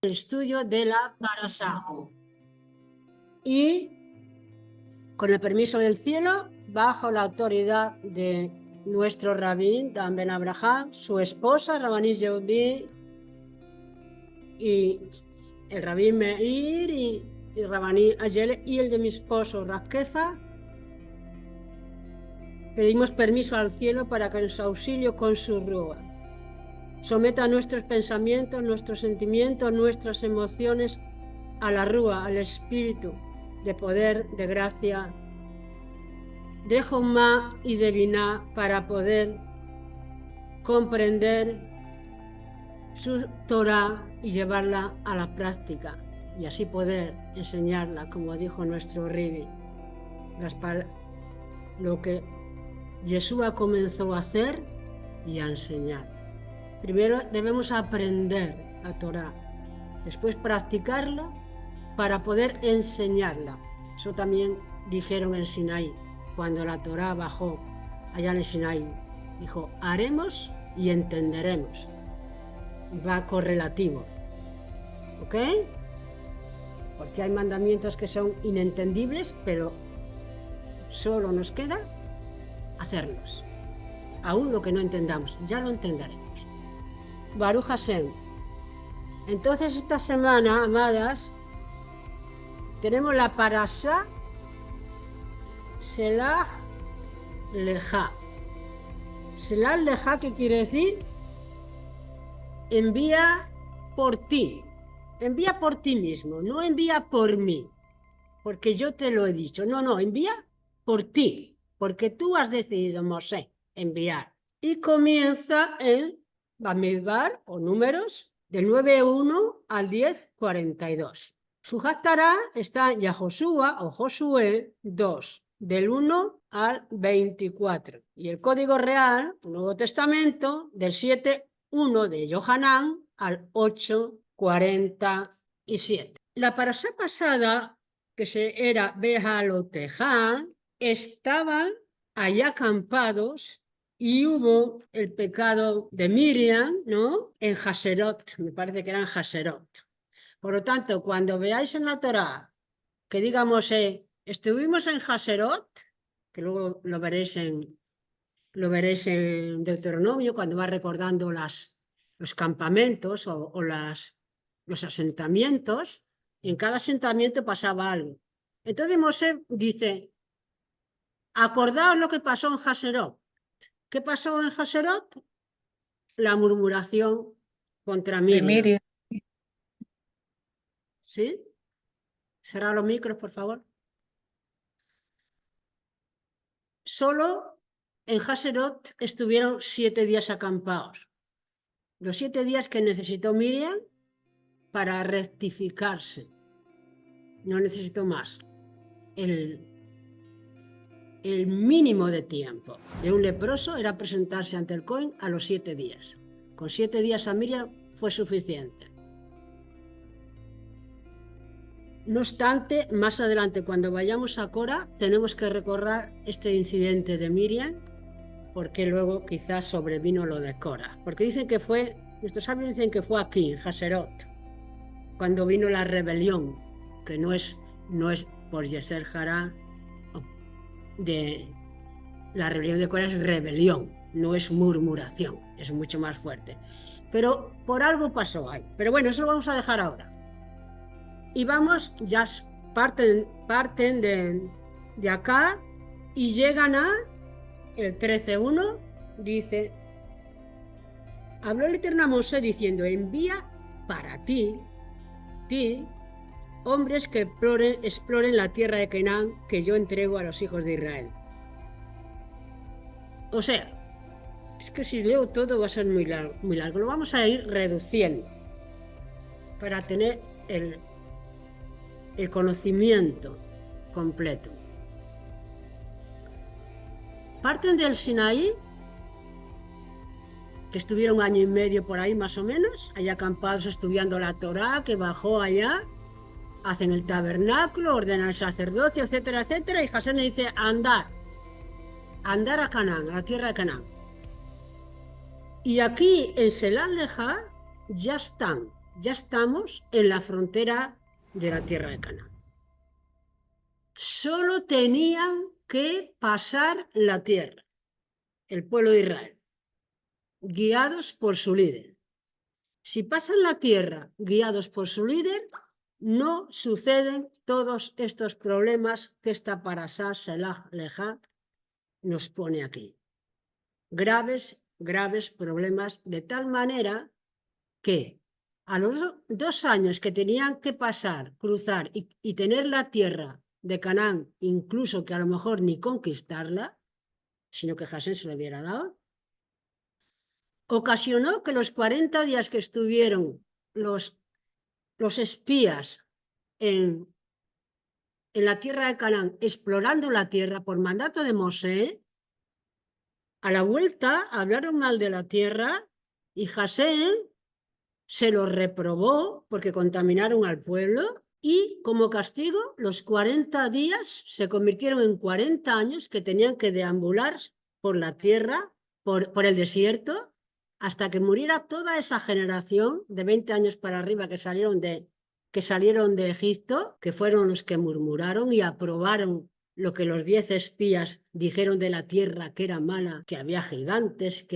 el estudio de la Parashá. Y con el permiso del cielo, bajo la autoridad de nuestro rabí, Dan Ben Abraham, su esposa, Rabbanit Yehudí, y el rabí Meir y Rabbanit Ayele, y el de mi esposo, Raquefa, pedimos permiso al cielo para que nos auxilie con su rúa. Someta nuestros pensamientos, nuestros sentimientos, nuestras emociones a la rúa, al espíritu de poder, de gracia, de Jomá y de Biná, para poder comprender su Torah y llevarla a la práctica y así poder enseñarla, como dijo nuestro Ribi, lo que Yeshua comenzó a hacer y a enseñar. Primero debemos aprender la Torah, después practicarla para poder enseñarla. Eso también dijeron en Sinaí, cuando la Torah bajó allá en Sinaí. Dijo, haremos y entenderemos. Va correlativo. ¿Ok? Porque hay mandamientos que son inentendibles, pero solo nos queda hacerlos. Aún lo que no entendamos, ya lo entenderemos. Baruch Hashem. Entonces esta semana, amadas, tenemos la Parashá Shelach Leja. Shelach Leja, ¿qué quiere decir? Envía por ti. Envía por ti mismo, no envía por mí, porque yo te lo he dicho. No, envía por ti, porque tú has decidido, Mosé, enviar. Y comienza en Bamidbar, o números, del 9:1 al 10:42. Su Haftará está en Yahoshua o Josué 2, del 1 al 24. Y el Código Real, el Nuevo Testamento, del 7:1 de Yohanan al 8:47. La parashá pasada, que era Behalotejá, estaban allá acampados y hubo el pecado de Miriam, ¿no? En Haserot, me parece que era en Haserot. Por lo tanto, cuando veáis en la Torá que digamos, estuvimos en Haserot, que luego lo veréis en Deuteronomio, cuando va recordando los campamentos o los asentamientos, en cada asentamiento pasaba algo. Entonces Mosé dice, acordaos lo que pasó en Haserot. ¿Qué pasó en Haserot? La murmuración contra Miriam. ¿Sí? Cerrar los micros, por favor. Solo en Haserot estuvieron 7 días acampados. Los 7 días que necesitó Miriam para rectificarse. No necesitó más. El mínimo de tiempo de un leproso era presentarse ante el Cohen a los 7 días. Con 7 días a Miriam fue suficiente. No obstante, más adelante, cuando vayamos a Cora, tenemos que recordar este incidente de Miriam, porque luego quizás sobrevino lo de Cora. Porque dicen que fue, nuestros sabios dicen que fue aquí, en Haserot, cuando vino la rebelión, que no es por Yeser Hará, de la rebelión de Cora es rebelión, no es murmuración, es mucho más fuerte. Pero por algo pasó ahí. Pero bueno, eso lo vamos a dejar ahora. Y vamos, ya parten de acá y llegan a el 13:1, dice, habló el Eterno a Mosé diciendo, envía para ti, hombres que exploren la tierra de Canaán que yo entrego a los hijos de Israel. O sea, es que si leo todo va a ser muy largo. Lo vamos a ir reduciendo para tener el conocimiento completo. Parten del Sinaí, que estuvieron 1 año y medio por ahí más o menos, allá acampados estudiando la Torá, que bajó allá, hacen el tabernáculo, ordenan el sacerdocio, etcétera, etcétera, y Hashem le dice, andar a Canaán, a la tierra de Canaán. Y aquí en Shelach Leja ya están, ya estamos en la frontera de la tierra de Canaán. Solo tenían que pasar la tierra, el pueblo de Israel, guiados por su líder. Si pasan la tierra guiados por su líder, no suceden todos estos problemas que esta parasá Shelach Lejá nos pone aquí. Graves problemas, de tal manera que a los 2 años que tenían que pasar, cruzar y tener la tierra de Canaán, incluso que a lo mejor ni conquistarla, sino que Jasén se lo hubiera dado, ocasionó que los 40 días que estuvieron los espías en la tierra de Canaán, explorando la tierra por mandato de Mosé, a la vuelta hablaron mal de la tierra y Jasén se los reprobó porque contaminaron al pueblo y como castigo los 40 días se convirtieron en 40 años que tenían que deambular por la tierra, por el desierto, hasta que muriera toda esa generación de 20 años para arriba que salieron de Egipto, que fueron los que murmuraron y aprobaron lo que los 10 espías dijeron de la tierra, que era mala, que había gigantes,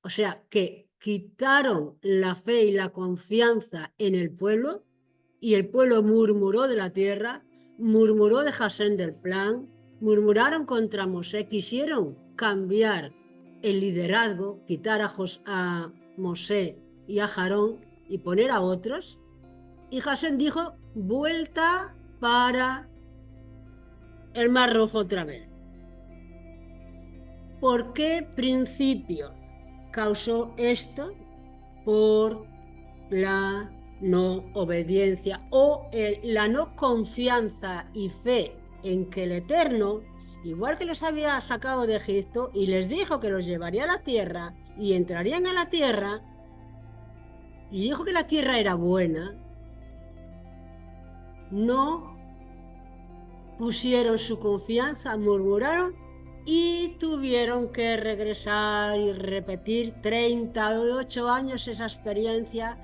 o sea, que quitaron la fe y la confianza en el pueblo, y el pueblo murmuró de la tierra, murmuró de Jasén del plan, murmuraron contra Mosé, quisieron cambiar el liderazgo, quitar a Mosé y a Aarón y poner a otros. Y Jasén dijo, vuelta para el Mar Rojo otra vez. ¿Por qué principio causó esto? Por la no obediencia o la no confianza y fe en que el Eterno, igual que los había sacado de Egipto y les dijo que los llevaría a la tierra y entrarían a la tierra, y dijo que la tierra era buena, no pusieron su confianza, murmuraron y tuvieron que regresar y repetir 38 años esa experiencia,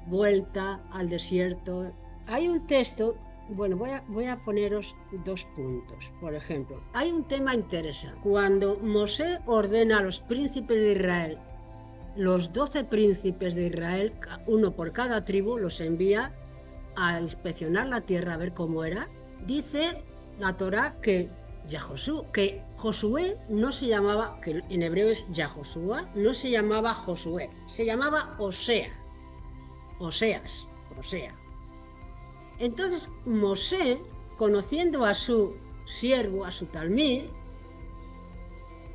vuelta al desierto. Hay un texto, bueno, voy a poneros 2 puntos. Por ejemplo, hay un tema interesante. Cuando Mosé ordena a los príncipes de Israel, los 12 príncipes de Israel, uno por cada tribu, los envía a inspeccionar la tierra a ver cómo era, dice la Torá que Josué no se llamaba, que en hebreo es Yahoshua, no se llamaba Josué, se llamaba Oseas. Entonces Mosé, conociendo a su siervo, a su talmid,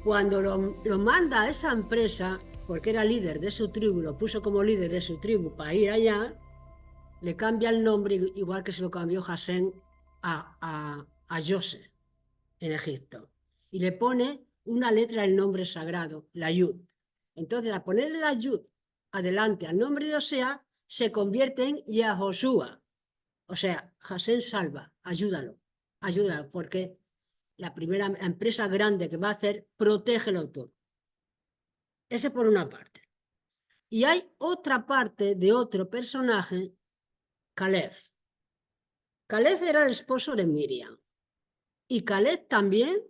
cuando lo manda a esa empresa, porque era líder de su tribu, lo puso como líder de su tribu para ir allá, le cambia el nombre, igual que se lo cambió Jasén a José en Egipto, y le pone una letra del nombre sagrado, la Yud. Entonces, al ponerle la Yud adelante al nombre de Osea, se convierte en Yahoshua. O sea, Jasén salva, ayúdalo, porque la primera empresa grande que va a hacer, protégelo todo. Ese por una parte. Y hay otra parte de otro personaje, Caleb. Caleb era el esposo de Miriam. Y Caleb también,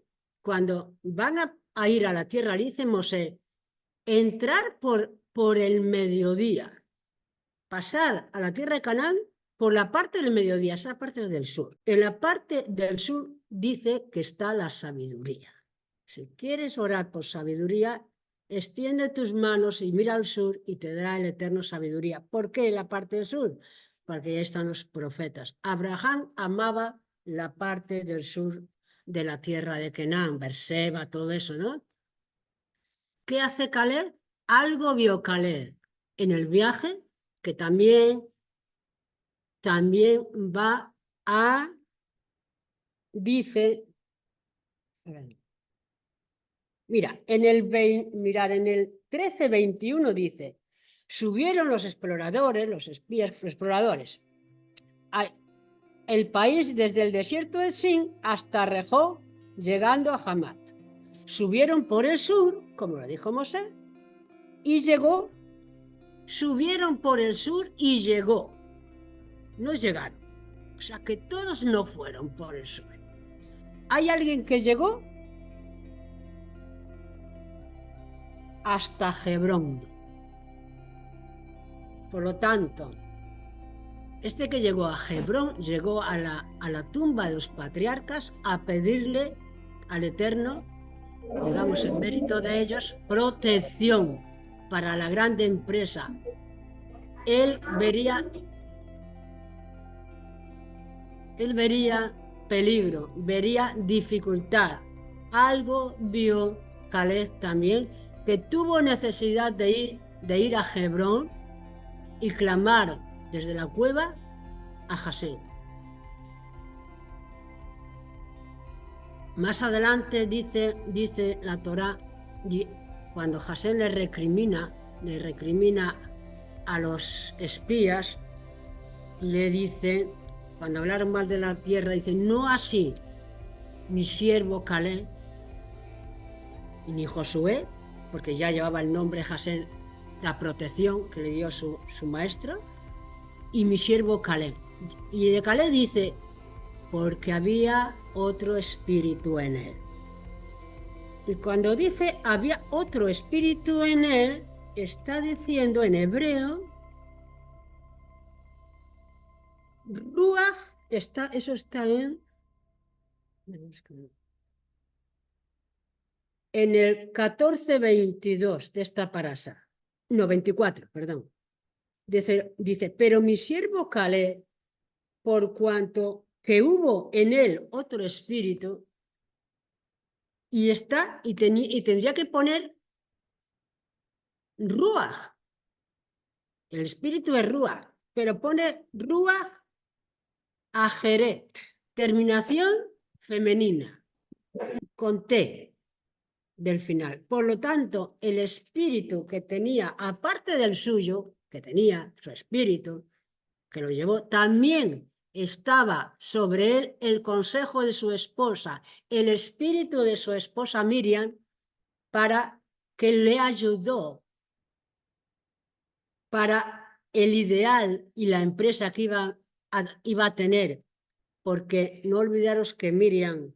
cuando van a ir a la tierra, le dice Mosé, entrar por el mediodía, pasar a la tierra de Canaán por la parte del mediodía, esa parte es del sur. En la parte del sur dice que está la sabiduría. Si quieres orar por sabiduría, extiende tus manos y mira al sur y te dará el Eterno sabiduría. ¿Por qué la parte del sur? Porque ya están los profetas. Abraham amaba la parte del sur de la tierra de Canaán, Berseba, todo eso, ¿no? ¿Qué hace Caleb? Algo vio Caleb en el viaje que también va a, dice, en el 13:21 dice, subieron los exploradores, los espías, los exploradores, el país desde el desierto de Sin hasta Rejó, llegando a Hamat. Subieron por el sur, como lo dijo Mosé, subieron por el sur y llegó no llegaron. O sea que todos no fueron por el sur. ¿Hay alguien que llegó? Hasta Hebrón. Por lo tanto, este que llegó a Hebrón llegó a la tumba de los patriarcas a pedirle al Eterno, digamos en mérito de ellos, protección para la grande empresa. Él vería peligro, vería dificultad. Algo vio Caleb también, que tuvo necesidad de ir a Hebrón y clamar desde la cueva a Jasén. Más adelante dice la Torá, cuando Jasén le recrimina a los espías, le dice, cuando hablaron mal de la tierra, dice, no así mi siervo Caleb, ni Josué, porque ya llevaba el nombre Jasén, la protección que le dio su maestro, y mi siervo Caleb. Y de Caleb dice, porque había otro espíritu en él. Y cuando dice había otro espíritu en él, está diciendo en hebreo, Ruach, eso está en el 14:22 de esta parasha. No, 24, perdón. Dice, pero mi siervo Caleb, por cuanto que hubo en él otro espíritu, y tendría que poner Ruach. El espíritu es Ruach, pero pone Ruach Ajeret, terminación femenina, con T del final. Por lo tanto, el espíritu que tenía, aparte del suyo, que tenía su espíritu, que lo llevó, también estaba sobre él el consejo de su esposa, el espíritu de su esposa Miriam, para que le ayudó para el ideal y la empresa que iba a tener, porque no olvidaros que Miriam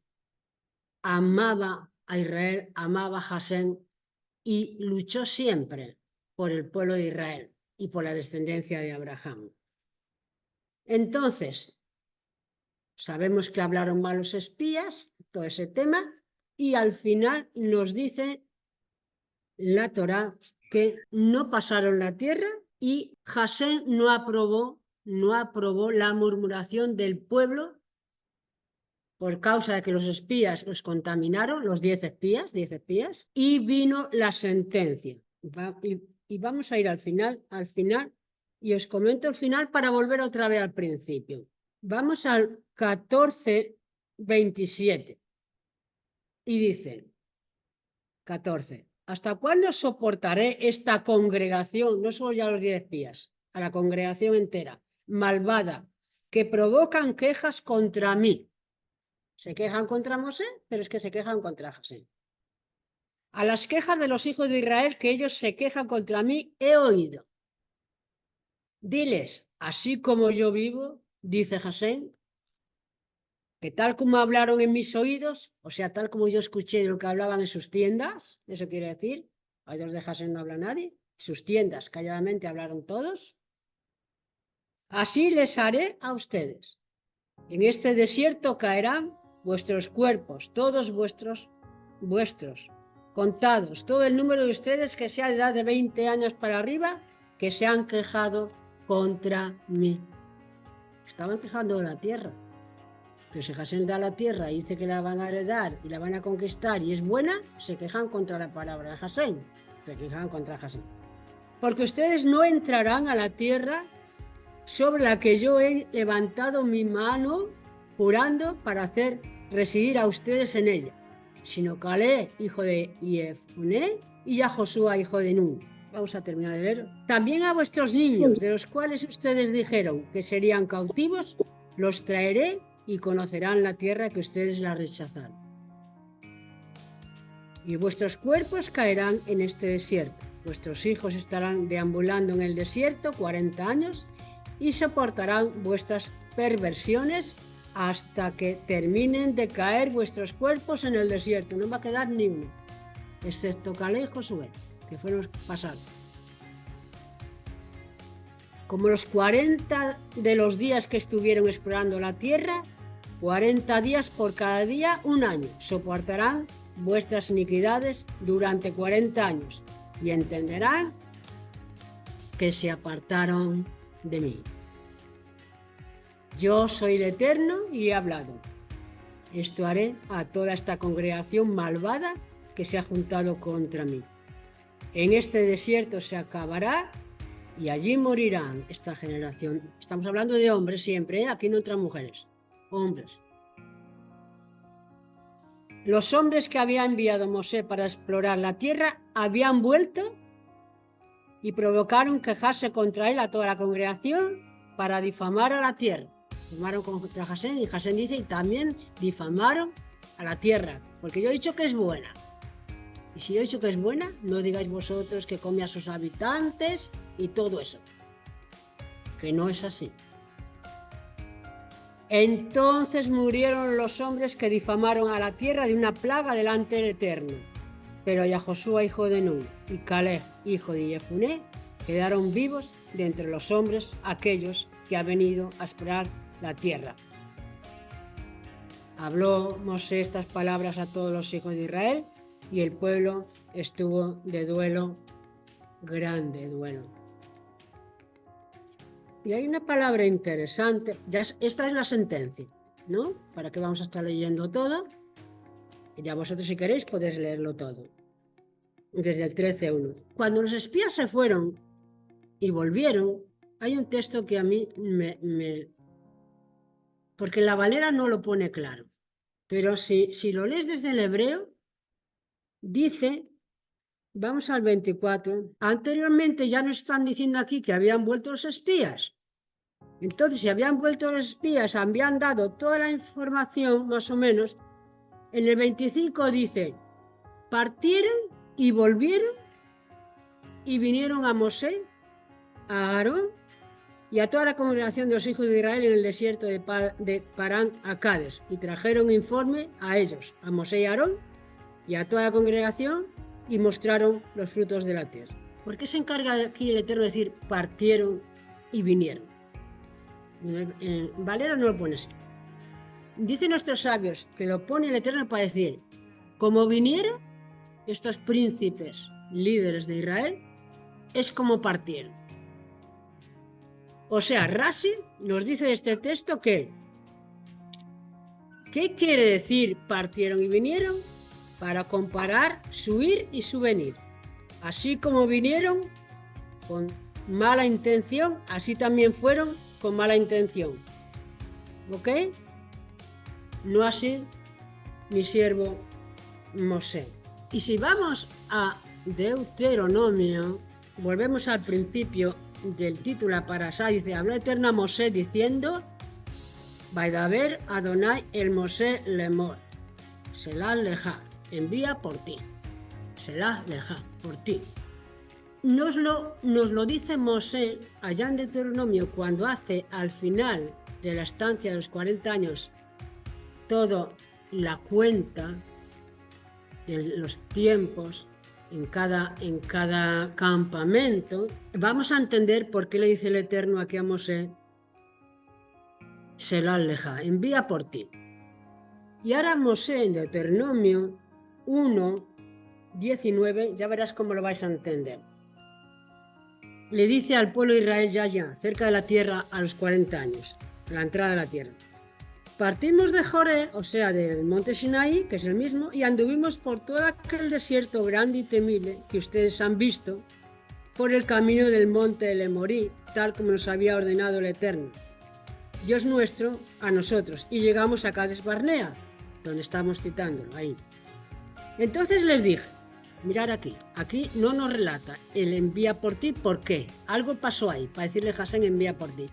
amaba a Israel, amaba a Jasén y luchó siempre por el pueblo de Israel y por la descendencia de Abraham. Entonces, sabemos que hablaron mal los espías, todo ese tema, y al final nos dice la Torá que no pasaron la tierra y Jasén no aprobó la murmuración del pueblo por causa de que los espías los contaminaron, los 10 espías, y vino la sentencia. Y vamos a ir al final, y os comento el final para volver otra vez al principio. Vamos al 14:27. Y dice, 14, ¿hasta cuándo soportaré esta congregación, no solo ya los 10 espías, a la congregación entera, malvada, que provocan quejas contra mí? Se quejan contra Mosé, pero es que se quejan contra Jasén. A las quejas de los hijos de Israel, que ellos se quejan contra mí, he oído. Diles, así como yo vivo, dice Jasén, que tal como hablaron en mis oídos, o sea, tal como yo escuché lo que hablaban en sus tiendas, eso quiere decir, a ellos de Jasén no habla nadie, sus tiendas calladamente hablaron todos, así les haré a ustedes. En este desierto caerán vuestros cuerpos, todos vuestros, contados, todo el número de ustedes que sea de edad de 20 años para arriba, que se han quejado contra mí. Estaban quejando de la tierra. Pero si Jasén da la tierra y dice que la van a heredar y la van a conquistar y es buena, se quejan contra la palabra de Jasén. Se quejan contra Jasén. Porque ustedes no entrarán a la tierra sobre la que yo he levantado mi mano jurando para hacer residir a ustedes en ella, sino Caleb, hijo de Jefoné, y a Josué, hijo de Nun. Vamos a terminar de leer. También a vuestros niños, de los cuales ustedes dijeron que serían cautivos, los traeré y conocerán la tierra que ustedes la rechazaron. Y vuestros cuerpos caerán en este desierto. Vuestros hijos estarán deambulando en el desierto 40 años y soportarán vuestras perversiones hasta que terminen de caer vuestros cuerpos en el desierto. No va a quedar ni uno, excepto Caleb y Josué, que fueron pasados. Como los 40 de los días que estuvieron explorando la tierra, 40 días por cada día, un año. Soportarán vuestras iniquidades durante 40 años y entenderán que se apartaron de mí. Yo soy el Eterno y he hablado. Esto haré a toda esta congregación malvada que se ha juntado contra mí. En este desierto se acabará y allí morirán esta generación. Estamos hablando de hombres siempre, ¿eh? Aquí no entran mujeres, hombres. Los hombres que había enviado Mosé para explorar la tierra habían vuelto y provocaron quejarse contra él a toda la congregación para difamar a la tierra. Difamaron contra Jasén y Jasén dice, y también difamaron a la tierra, porque yo he dicho que es buena. Y si yo he dicho que es buena, no digáis vosotros que come a sus habitantes y todo eso, que no es así. Entonces murieron los hombres que difamaron a la tierra de una plaga delante del Eterno. Pero ya Josué, hijo de Nun, y Caleb, hijo de Jefuné, quedaron vivos de entre los hombres aquellos que han venido a explorar la tierra. Habló Mosé estas palabras a todos los hijos de Israel, y el pueblo estuvo de duelo, grande duelo. Y hay una palabra interesante, esta es la sentencia, ¿no? ¿Para qué vamos a estar leyendo todo? Y ya vosotros si queréis podéis leerlo todo. Desde el 13:1. Cuando los espías se fueron y volvieron, hay un texto que a mí porque la Valera no lo pone claro, pero si lo lees desde el hebreo, dice, vamos al 24, anteriormente ya nos están diciendo aquí que habían vuelto los espías. Entonces, si habían vuelto los espías, habían dado toda la información, más o menos, en el 25 dice, partieron y volvieron y vinieron a Mosé, a Aarón y a toda la congregación de los hijos de Israel en el desierto de Parán a Cades, y trajeron informe a ellos, a Mosé y a Aarón, y a toda la congregación, y mostraron los frutos de la tierra. ¿Por qué se encarga aquí el Eterno de decir partieron y vinieron? En Valera no lo pone así. Dicen nuestros sabios que lo pone el Eterno para decir, como vinieron estos príncipes líderes de Israel, es como partieron. O sea, Rashi nos dice de este texto que, ¿qué quiere decir partieron y vinieron? Para comparar su ir y su venir. Así como vinieron con mala intención, así también fueron con mala intención. ¿Ok? No así mi siervo Mosé. Y si vamos a Deuteronomio, volvemos al principio del título para Parashá, dice, habló Eterno a Mosé diciendo, Vaidaber Adonai el Mosé lemor, Selah leja, envía por ti, Selah leja, por ti. Nos lo dice Mosé allá en Deuteronomio cuando hace al final de la estancia de los 40 años toda la cuenta de los tiempos en cada campamento. Vamos a entender por qué le dice el Eterno aquí a Mosé, Selah leja, envía por ti. Y ahora Mosé en Deuteronomio 1:19, ya verás cómo lo vais a entender. Le dice al pueblo de Israel ya, cerca de la tierra a los 40 años, a la entrada de la tierra. Partimos de Joré, o sea, del monte Sinaí, que es el mismo, y anduvimos por todo aquel desierto grande y temible que ustedes han visto, por el camino del monte del Emorí, tal como nos había ordenado el Eterno, Dios nuestro, a nosotros, y llegamos a Cades Barnea, donde estamos citándolo, ahí. Entonces les dije, mirad aquí no nos relata el envía por ti, ¿por qué? Algo pasó ahí, para decirle Jasén envía por ti.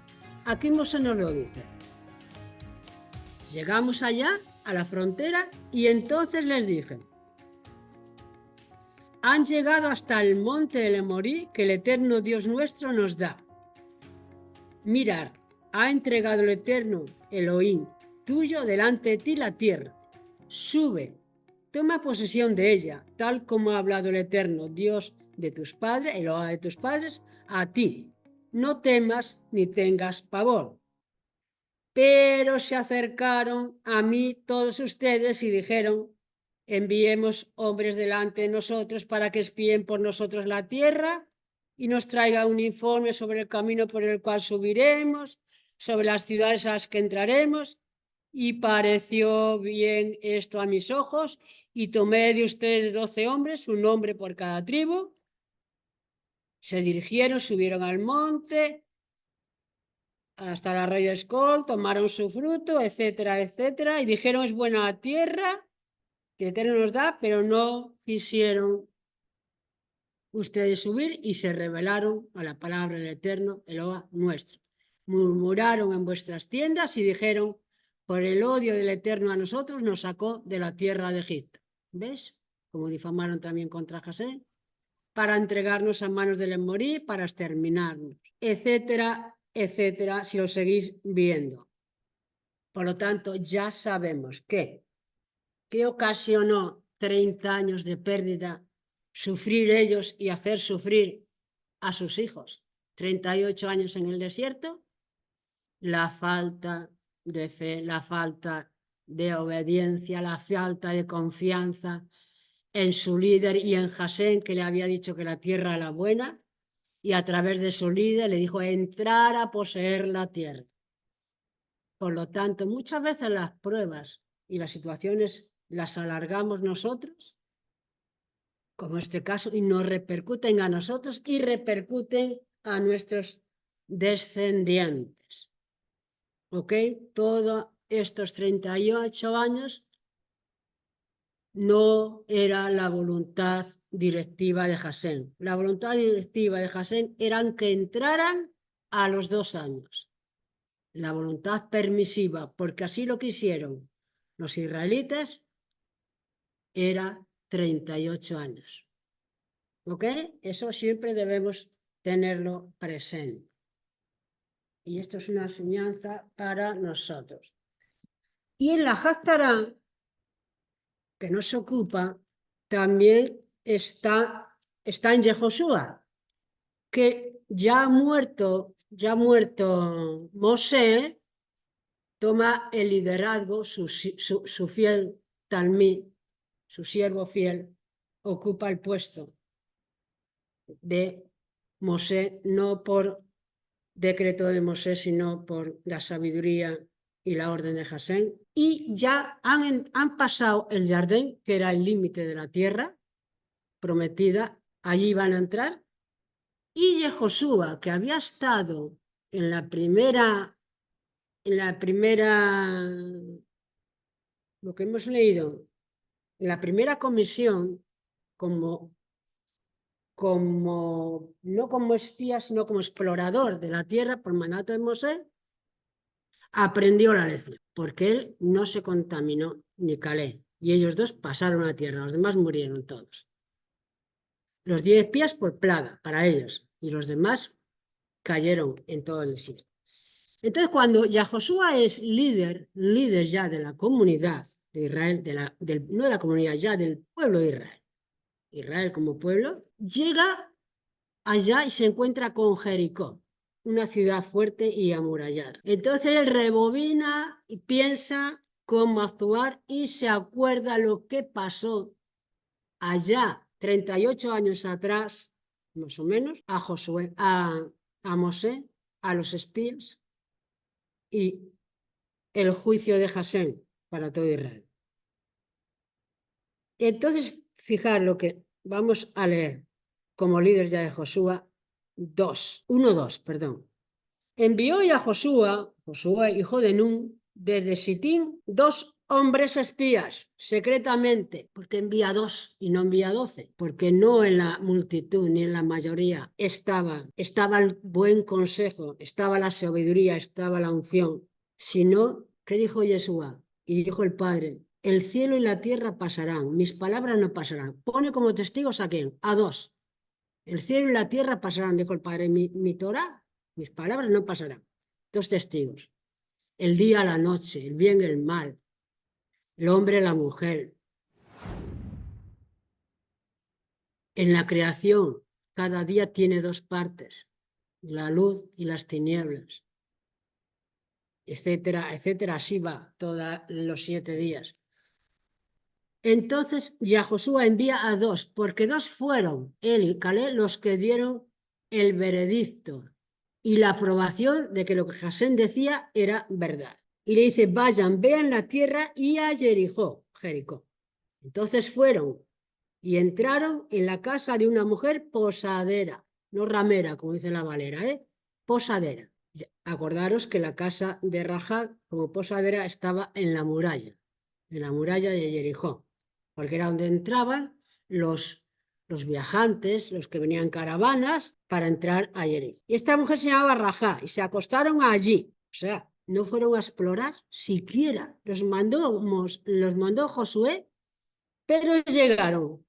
Aquí Mosé nos lo dice. Llegamos allá, a la frontera, y entonces les dije, han llegado hasta el monte del Emorí que el Eterno Dios nuestro nos da. Mirar, ha entregado el Eterno, Elohim, tuyo delante de ti la tierra. Sube, toma posesión de ella, tal como ha hablado el Eterno, Dios de tus padres, Eloah de tus padres, a ti. No temas ni tengas pavor. Pero se acercaron a mí todos ustedes y dijeron, enviemos hombres delante de nosotros para que espíen por nosotros la tierra y nos traiga un informe sobre el camino por el cual subiremos, sobre las ciudades a las que entraremos. Y pareció bien esto a mis ojos, y tomé de ustedes 12 hombres, un hombre por cada tribu. Se dirigieron, subieron al monte, hasta el arroyo Escol, tomaron su fruto, etcétera, etcétera, y dijeron, es buena la tierra que el Eterno nos da, pero no quisieron ustedes subir y se rebelaron a la palabra del Eterno, Eloah nuestro. Murmuraron en vuestras tiendas y dijeron, por el odio del Eterno a nosotros nos sacó de la tierra de Egipto. ¿Ves? Como difamaron también contra Jasén, para entregarnos a manos del Emorí, para exterminarnos, etcétera, etcétera, si lo seguís viendo. Por lo tanto, ya sabemos que ocasionó 30 años de pérdida, sufrir ellos y hacer sufrir a sus hijos. 38 años en el desierto, la falta de fe, la falta de obediencia, la falta de confianza en su líder y en Jasén, que le había dicho que la tierra era buena, y a través de su líder le dijo entrar a poseer la tierra. Por lo tanto, muchas veces las pruebas y las situaciones las alargamos nosotros, como este caso, y nos repercuten a nosotros y repercuten a nuestros descendientes. ¿Ok? Todos estos 38 años no era la voluntad directiva de Jasén. La voluntad directiva de Jasén era que entraran a los 2 años. La voluntad permisiva, porque así lo quisieron los israelitas, era 38 años. ¿Ok? Eso siempre debemos tenerlo presente. Y esto es una enseñanza para nosotros. Y en la Haftará, que nos ocupa, también está en Yehoshua, que ya muerto Mosé, toma el liderazgo, su fiel talmí, su siervo fiel, ocupa el puesto de Mosé, no por decreto de Mosé, sino por la sabiduría y la orden de Jasén. Y ya han pasado el Jardín, que era el límite de la tierra prometida, allí van a entrar. Y Yehoshua, que había estado en la primera, lo que hemos leído, en la primera comisión, no como espía, sino como explorador de la tierra por mandato de Mosé, aprendió la lección, porque él no se contaminó ni Calé, y ellos dos pasaron a la tierra, los demás murieron todos. Los 10 espías por plaga para ellos, y los demás cayeron en todo el desierto. Entonces, cuando Yahoshua es líder ya de la comunidad de Israel, no de la comunidad, ya del pueblo de Israel como pueblo, llega allá y se encuentra con Jericó, una ciudad fuerte y amurallada. Entonces él rebobina y piensa cómo actuar y se acuerda lo que pasó allá 38 años atrás, más o menos, a Josué, a Mosé, a los espías y el juicio de Jasén para todo Israel. Entonces, fijar lo que vamos a leer como líder ya de Josué 1:2, perdón. Envió ya Josué, hijo de Nun, desde Sitín, 2 hombres espías, secretamente, porque envía 2 y no envía 12, porque no en la multitud ni en la mayoría estaba el buen consejo, estaba la sabiduría, estaba la unción, sino, ¿qué dijo Yeshua? Y dijo el Padre, el cielo y la tierra pasarán, mis palabras no pasarán. Pone como testigos a quién, a 2. El cielo y la tierra pasarán, dijo el Padre, mi Torah, mis palabras no pasarán. 2 testigos. El día, la noche, el bien, el mal, el hombre, la mujer. En la creación, cada día tiene 2 partes, la luz y las tinieblas, etcétera, etcétera. Así va todos los 7 días. Entonces ya Josué envía a 2, porque 2 fueron, él y Caleb, los que dieron el veredicto y la aprobación de que lo que Jasén decía era verdad. Y le dice, vayan, vean la tierra y a Jericó. Entonces fueron y entraron en la casa de una mujer posadera, no ramera, como dice la Valera, posadera. Acordaros que la casa de Rahab como posadera estaba en la muralla de Jericó, porque era donde entraban los viajantes, los que venían caravanas para entrar a Jericó. Y esta mujer se llamaba Rahab y se acostaron allí. O sea, no fueron a explorar siquiera. Los mandó Josué, pero llegaron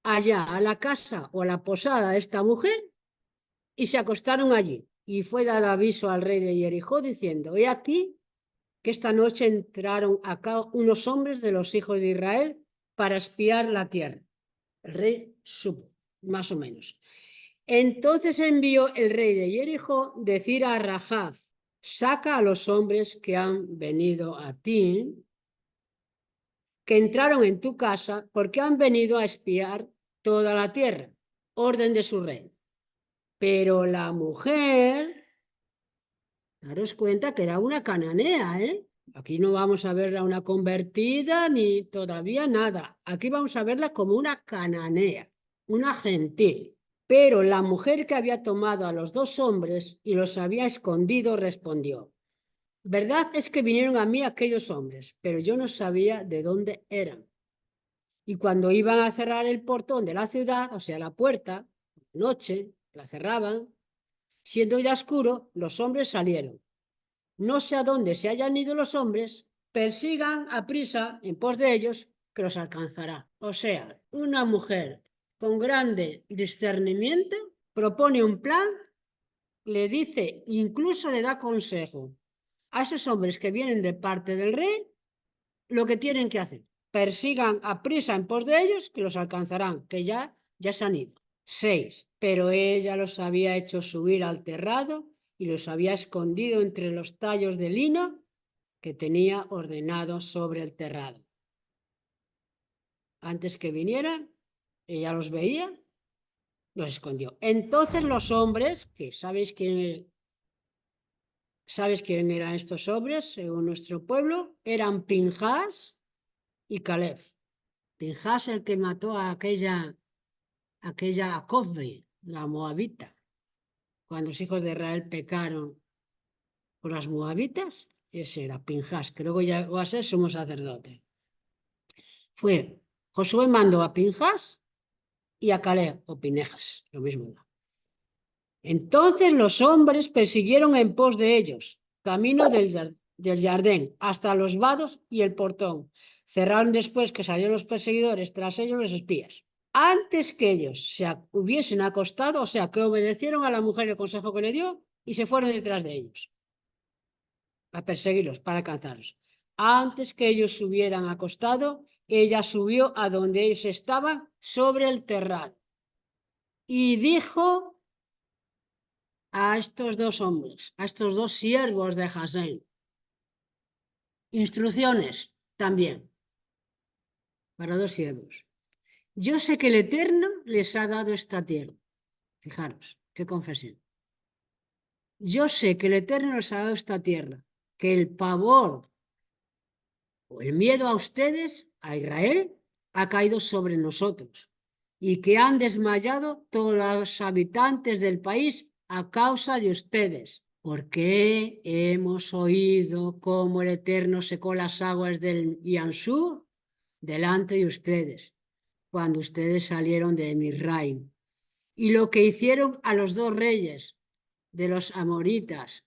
allá a la casa o a la posada de esta mujer y se acostaron allí. Y fue dado aviso al rey de Jericó diciendo, he aquí que esta noche entraron acá unos hombres de los hijos de Israel para espiar la tierra. El rey supo, más o menos. Entonces envió el rey de Jericó decir a Rahab, saca a los hombres que han venido a ti, que entraron en tu casa, porque han venido a espiar toda la tierra. Orden de su rey. Pero la mujer, daros cuenta que era una cananea, ¿eh? Aquí no vamos a verla una convertida ni todavía nada. Aquí vamos a verla como una cananea, una gentil. Pero la mujer que había tomado a los 2 hombres y los había escondido respondió, verdad es que vinieron a mí aquellos hombres, pero yo no sabía de dónde eran. Y cuando iban a cerrar el portón de la ciudad, o sea, la puerta, noche, la cerraban, siendo ya oscuro, los hombres salieron. No sé a dónde se hayan ido los hombres, persigan a prisa en pos de ellos, que los alcanzará. O sea, una mujer con grande discernimiento propone un plan, le dice, incluso le da consejo a esos hombres que vienen de parte del rey, lo que tienen que hacer. Persigan a prisa en pos de ellos, que los alcanzarán, que ya se han ido. 6. Pero ella los había hecho subir al terrado y los había escondido entre los tallos de lino que tenía ordenados sobre el terrado. Antes que vinieran, ella los veía, los escondió. Entonces los hombres, que ¿sabéis quién eran estos hombres según nuestro pueblo? Eran Pinjas y Caleb. Pinjas el que mató a aquella Cofbe, la moabita, cuando los hijos de Israel pecaron por las moabitas, ese era Pinjas, que luego llegó a ser sumo sacerdote. Josué mandó a Pinjas y a Caleb, o Pinejas, lo mismo. Entonces los hombres persiguieron en pos de ellos, camino del Jardín, hasta los vados y el portón. Cerraron después que salieron los perseguidores, tras ellos los espías. Antes que ellos se hubiesen acostado, o sea, que obedecieron a la mujer el consejo que le dio y se fueron detrás de ellos a perseguirlos, para alcanzarlos. Antes que ellos se hubieran acostado, ella subió a donde ellos estaban, sobre el terrado, y dijo a estos 2 hombres, a estos 2 siervos de Jasén, instrucciones también para 2 siervos. Yo sé que el Eterno les ha dado esta tierra. Fijaros, qué confesión. Yo sé que el Eterno les ha dado esta tierra, que el pavor o el miedo a ustedes, a Israel, ha caído sobre nosotros y que han desmayado todos los habitantes del país a causa de ustedes. Porque hemos oído cómo el Eterno secó las aguas del Yansú delante de ustedes, cuando ustedes salieron de Misraim, y lo que hicieron a los 2 reyes de los amoritas,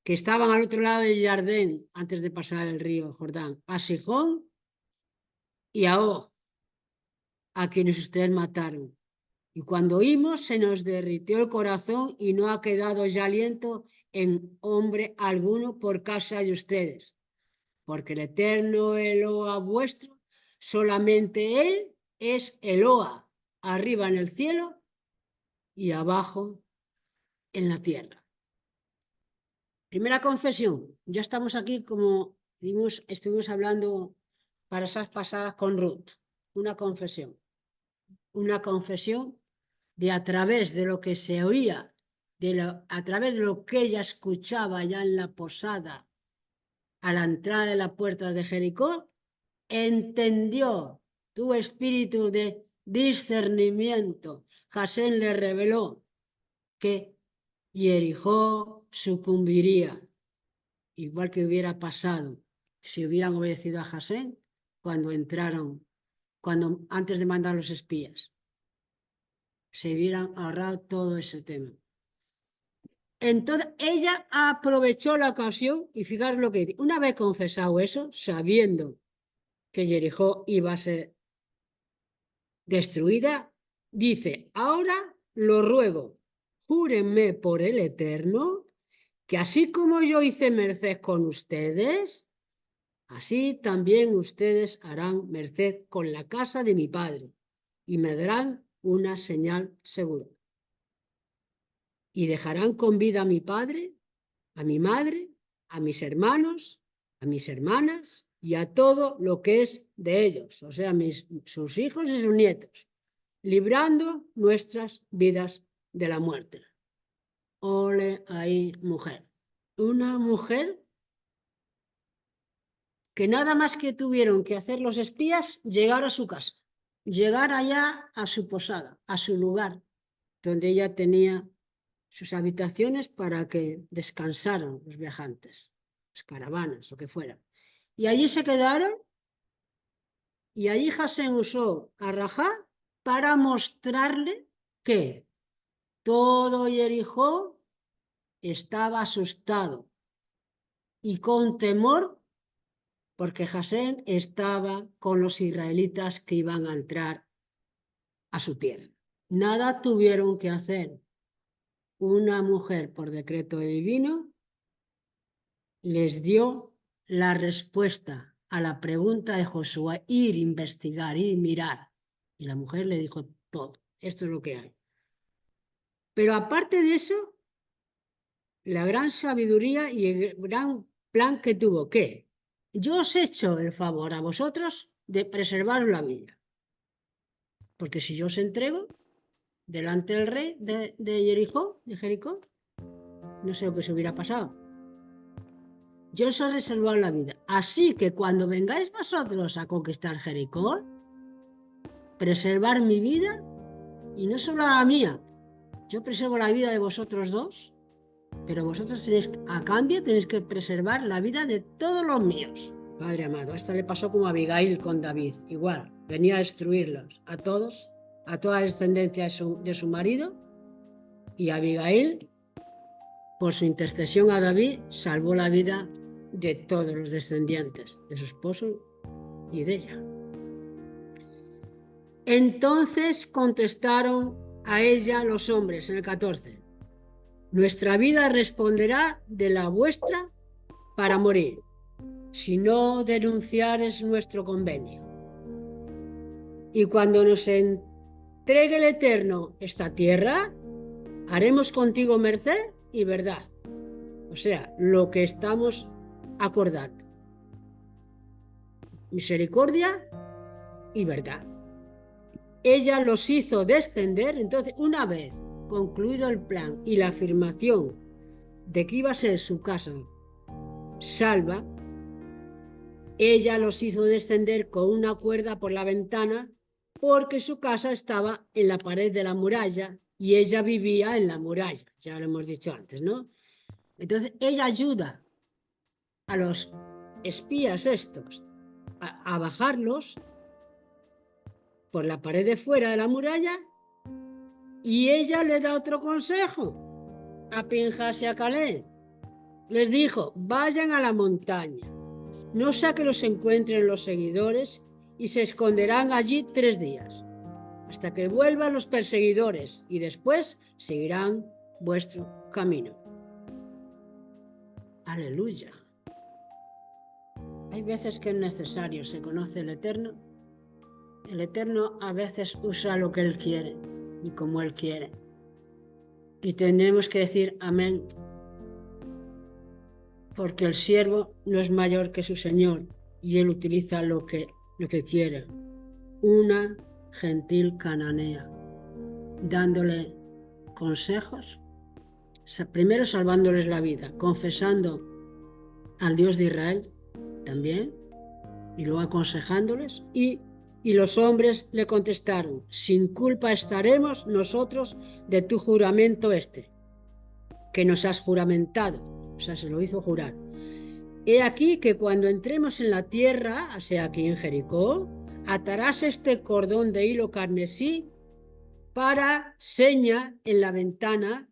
que estaban al otro lado del Jardín antes de pasar el río Jordán, a Sijón y a Og, a quienes ustedes mataron. Y cuando oímos, se nos derritió el corazón y no ha quedado ya aliento en hombre alguno por casa de ustedes, porque el eterno Eloa vuestro, solamente Él es Eloa, arriba en el cielo y abajo en la tierra. Primera confesión. Ya estamos aquí, como estuvimos hablando para esas pasadas con Ruth. Una confesión. Una confesión de a través de lo que se oía, a través de lo que ella escuchaba ya en la posada, a la entrada de las puertas de Jericó, entendió tu espíritu de discernimiento. Jasén le reveló que Jericó sucumbiría, igual que hubiera pasado si hubieran obedecido a Jasén cuando entraron, antes de mandar los espías. Se hubieran ahorrado todo ese tema. Entonces ella aprovechó la ocasión y fijaros lo que dice. Una vez confesado eso, sabiendo que Jericó iba a ser destruida, dice: ahora lo ruego, júrenme por el Eterno, que así como yo hice merced con ustedes, así también ustedes harán merced con la casa de mi padre, y me darán una señal segura. Y dejarán con vida a mi padre, a mi madre, a mis hermanos, a mis hermanas y a todo lo que es de ellos, o sea, sus hijos y sus nietos, librando nuestras vidas de la muerte. Ole ahí, mujer. Una mujer que nada más que tuvieron que hacer los espías, llegar a su casa, llegar allá a su posada, a su lugar, donde ella tenía sus habitaciones para que descansaran los viajantes, las caravanas, lo que fuera. Y allí se quedaron, y allí Jasén usó a Rajá para mostrarle que todo Jericó estaba asustado y con temor, porque Jasén estaba con los israelitas que iban a entrar a su tierra. Nada tuvieron que hacer. Una mujer, por decreto divino, les dio la respuesta a la pregunta de Josué: ir, investigar, ir, mirar. Y la mujer le dijo todo. Esto es lo que hay. Pero aparte de eso, la gran sabiduría y el gran plan que tuvo, ¿qué? Yo os he hecho el favor a vosotros de preservaros la vida. Porque si yo os entrego delante del rey de Jericó, no sé lo que se hubiera pasado. Yo os he reservado la vida. Así que cuando vengáis vosotros a conquistar Jericó, preservar mi vida, y no solo la mía, yo preservo la vida de vosotros dos, pero vosotros tenéis, a cambio, tenéis que preservar la vida de todos los míos. Padre amado, esto le pasó como a Abigail con David, igual, venía a destruirlos, a todos, a toda la descendencia de su marido, y Abigail, por su intercesión a David, salvó la vida de todos los descendientes, de su esposo y de ella. Entonces contestaron a ella los hombres, en el 14: nuestra vida responderá de la vuestra para morir, si no denunciares nuestro convenio. Y cuando nos entregue el Eterno esta tierra, haremos contigo merced y verdad. O sea, lo que estamos acordando: misericordia y verdad. Ella los hizo descender. Entonces, una vez concluido el plan y la afirmación de que iba a ser su casa salva, ella los hizo descender con una cuerda por la ventana, porque su casa estaba en la pared de la muralla y ella vivía en la muralla, ya lo hemos dicho antes, ¿no? Entonces ella ayuda a los espías estos a bajarlos por la pared de fuera de la muralla, y ella le da otro consejo a Pinjas y a Caleb. Les dijo: vayan a la montaña, no sea que los encuentren los seguidores, y se esconderán allí 3 días, hasta que vuelvan los perseguidores, y después seguirán vuestro camino. Aleluya. Hay veces que es necesario, se conoce el Eterno. El Eterno a veces usa lo que Él quiere y como Él quiere. Y tenemos que decir amén, porque el siervo no es mayor que su Señor y Él utiliza lo que quiere. Una gentil cananea, dándole consejos, primero salvándoles la vida, confesando al Dios de Israel también, y luego aconsejándoles, y los hombres le contestaron: sin culpa estaremos nosotros de tu juramento que nos has juramentado. O sea, se lo hizo jurar. He aquí que cuando entremos en la tierra, o sea, aquí en Jericó, atarás este cordón de hilo carmesí para seña en la ventana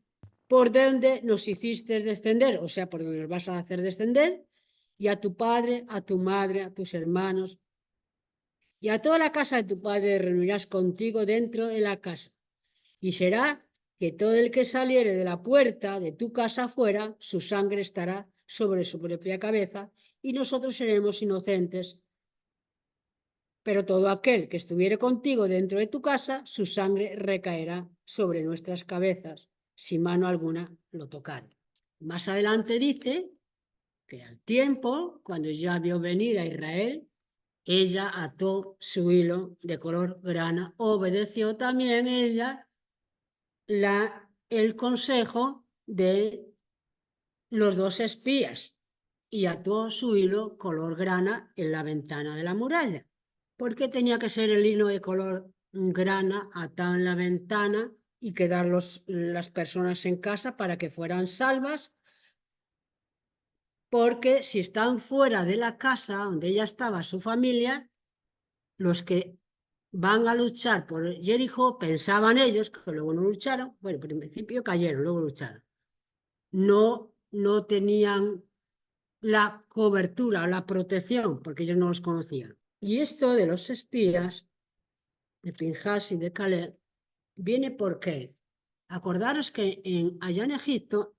por donde nos hiciste descender, o sea, por donde nos vas a hacer descender, y a tu padre, a tu madre, a tus hermanos, y a toda la casa de tu padre reunirás contigo dentro de la casa. Y será que todo el que saliere de la puerta de tu casa afuera, su sangre estará sobre su propia cabeza, y nosotros seremos inocentes. Pero todo aquel que estuviere contigo dentro de tu casa, su sangre recaerá sobre nuestras cabezas, si mano alguna lo tocare. Más adelante dice que al tiempo, cuando ya vio venir a Israel, ella ató su hilo de color grana. Obedeció también ella el consejo de los dos espías y ató su hilo color grana en la ventana de la muralla. ¿Por qué tenía que ser el hilo de color grana atado en la ventana y quedar las personas en casa para que fueran salvas? Porque si están fuera de la casa donde ella estaba, su familia, los que van a luchar por Jericó, pensaban ellos, que luego no lucharon, bueno, pero en principio cayeron, luego lucharon, no tenían la cobertura o la protección, porque ellos no los conocían. Y esto de los espías, de Pinjas y de Caleb, viene porque, acordaros que allá en Egipto,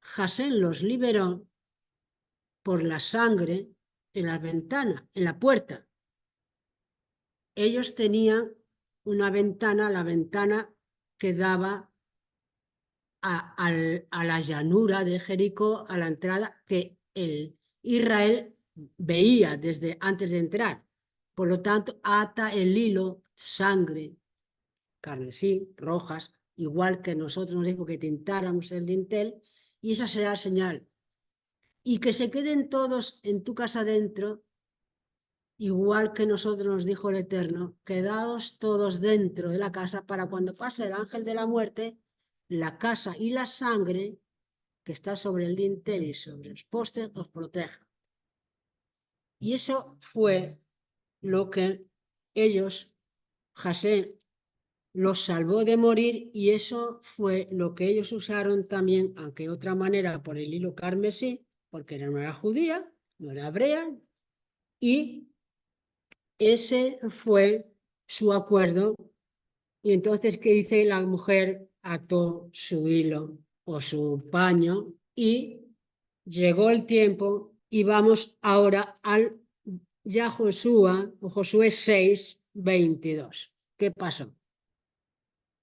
Jasén los liberó por la sangre en la ventana, en la puerta. Ellos tenían una ventana, la ventana que daba a la llanura de Jericó, a la entrada que el Israel veía desde antes de entrar. Por lo tanto, ata el hilo, sangre, carmesí, rojas, igual que nosotros nos dijo que tintáramos el dintel, y esa será la señal. Y que se queden todos en tu casa dentro, igual que nosotros nos dijo el Eterno, quedaos todos dentro de la casa para cuando pase el ángel de la muerte, la casa y la sangre que está sobre el dintel y sobre los postes os proteja. Y eso fue lo que ellos, Jasén, los salvó de morir, y eso fue lo que ellos usaron también, aunque de otra manera, por el hilo carmesí, porque no era judía, no era hebrea, y ese fue su acuerdo. Y entonces, ¿qué dice? La mujer ató su hilo o su paño y llegó el tiempo, y vamos ahora al ya Josué 6, 22. ¿Qué pasó?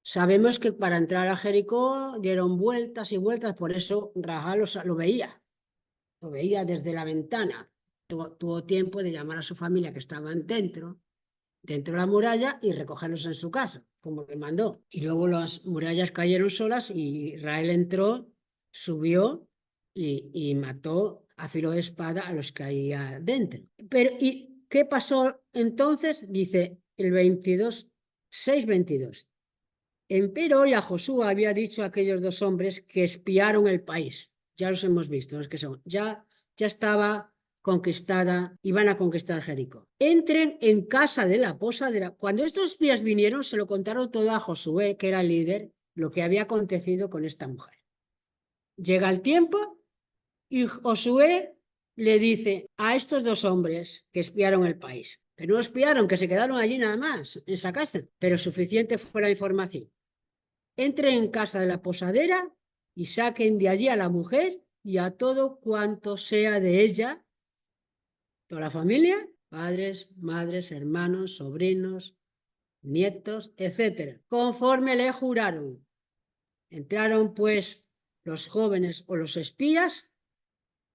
Sabemos que para entrar a Jericó dieron vueltas y vueltas, por eso Rahab lo veía desde la ventana. Tuvo tiempo de llamar a su familia que estaban dentro de la muralla y recogerlos en su casa, como le mandó. Y luego las murallas cayeron solas y Israel entró, subió y mató a filo de espada a los que había dentro. Pero, ¿y qué pasó entonces? Dice el 22, 6:22. Empero y a Josué había dicho a aquellos dos hombres que espiaron el país. Ya los hemos visto, los que son. Ya estaba conquistada, iban a conquistar Jericó. Entren en casa de la posadera. Cuando estos espías vinieron, se lo contaron todo a Josué, que era el líder, lo que había acontecido con esta mujer. Llega el tiempo y Josué le dice a estos dos hombres que espiaron el país, que no espiaron, que se quedaron allí nada más, en esa casa, pero suficiente fue la información. Entre en casa de la posadera y saquen de allí a la mujer y a todo cuanto sea de ella, toda la familia, padres, madres, hermanos, sobrinos, nietos, etc., conforme le juraron. Entraron pues los jóvenes o los espías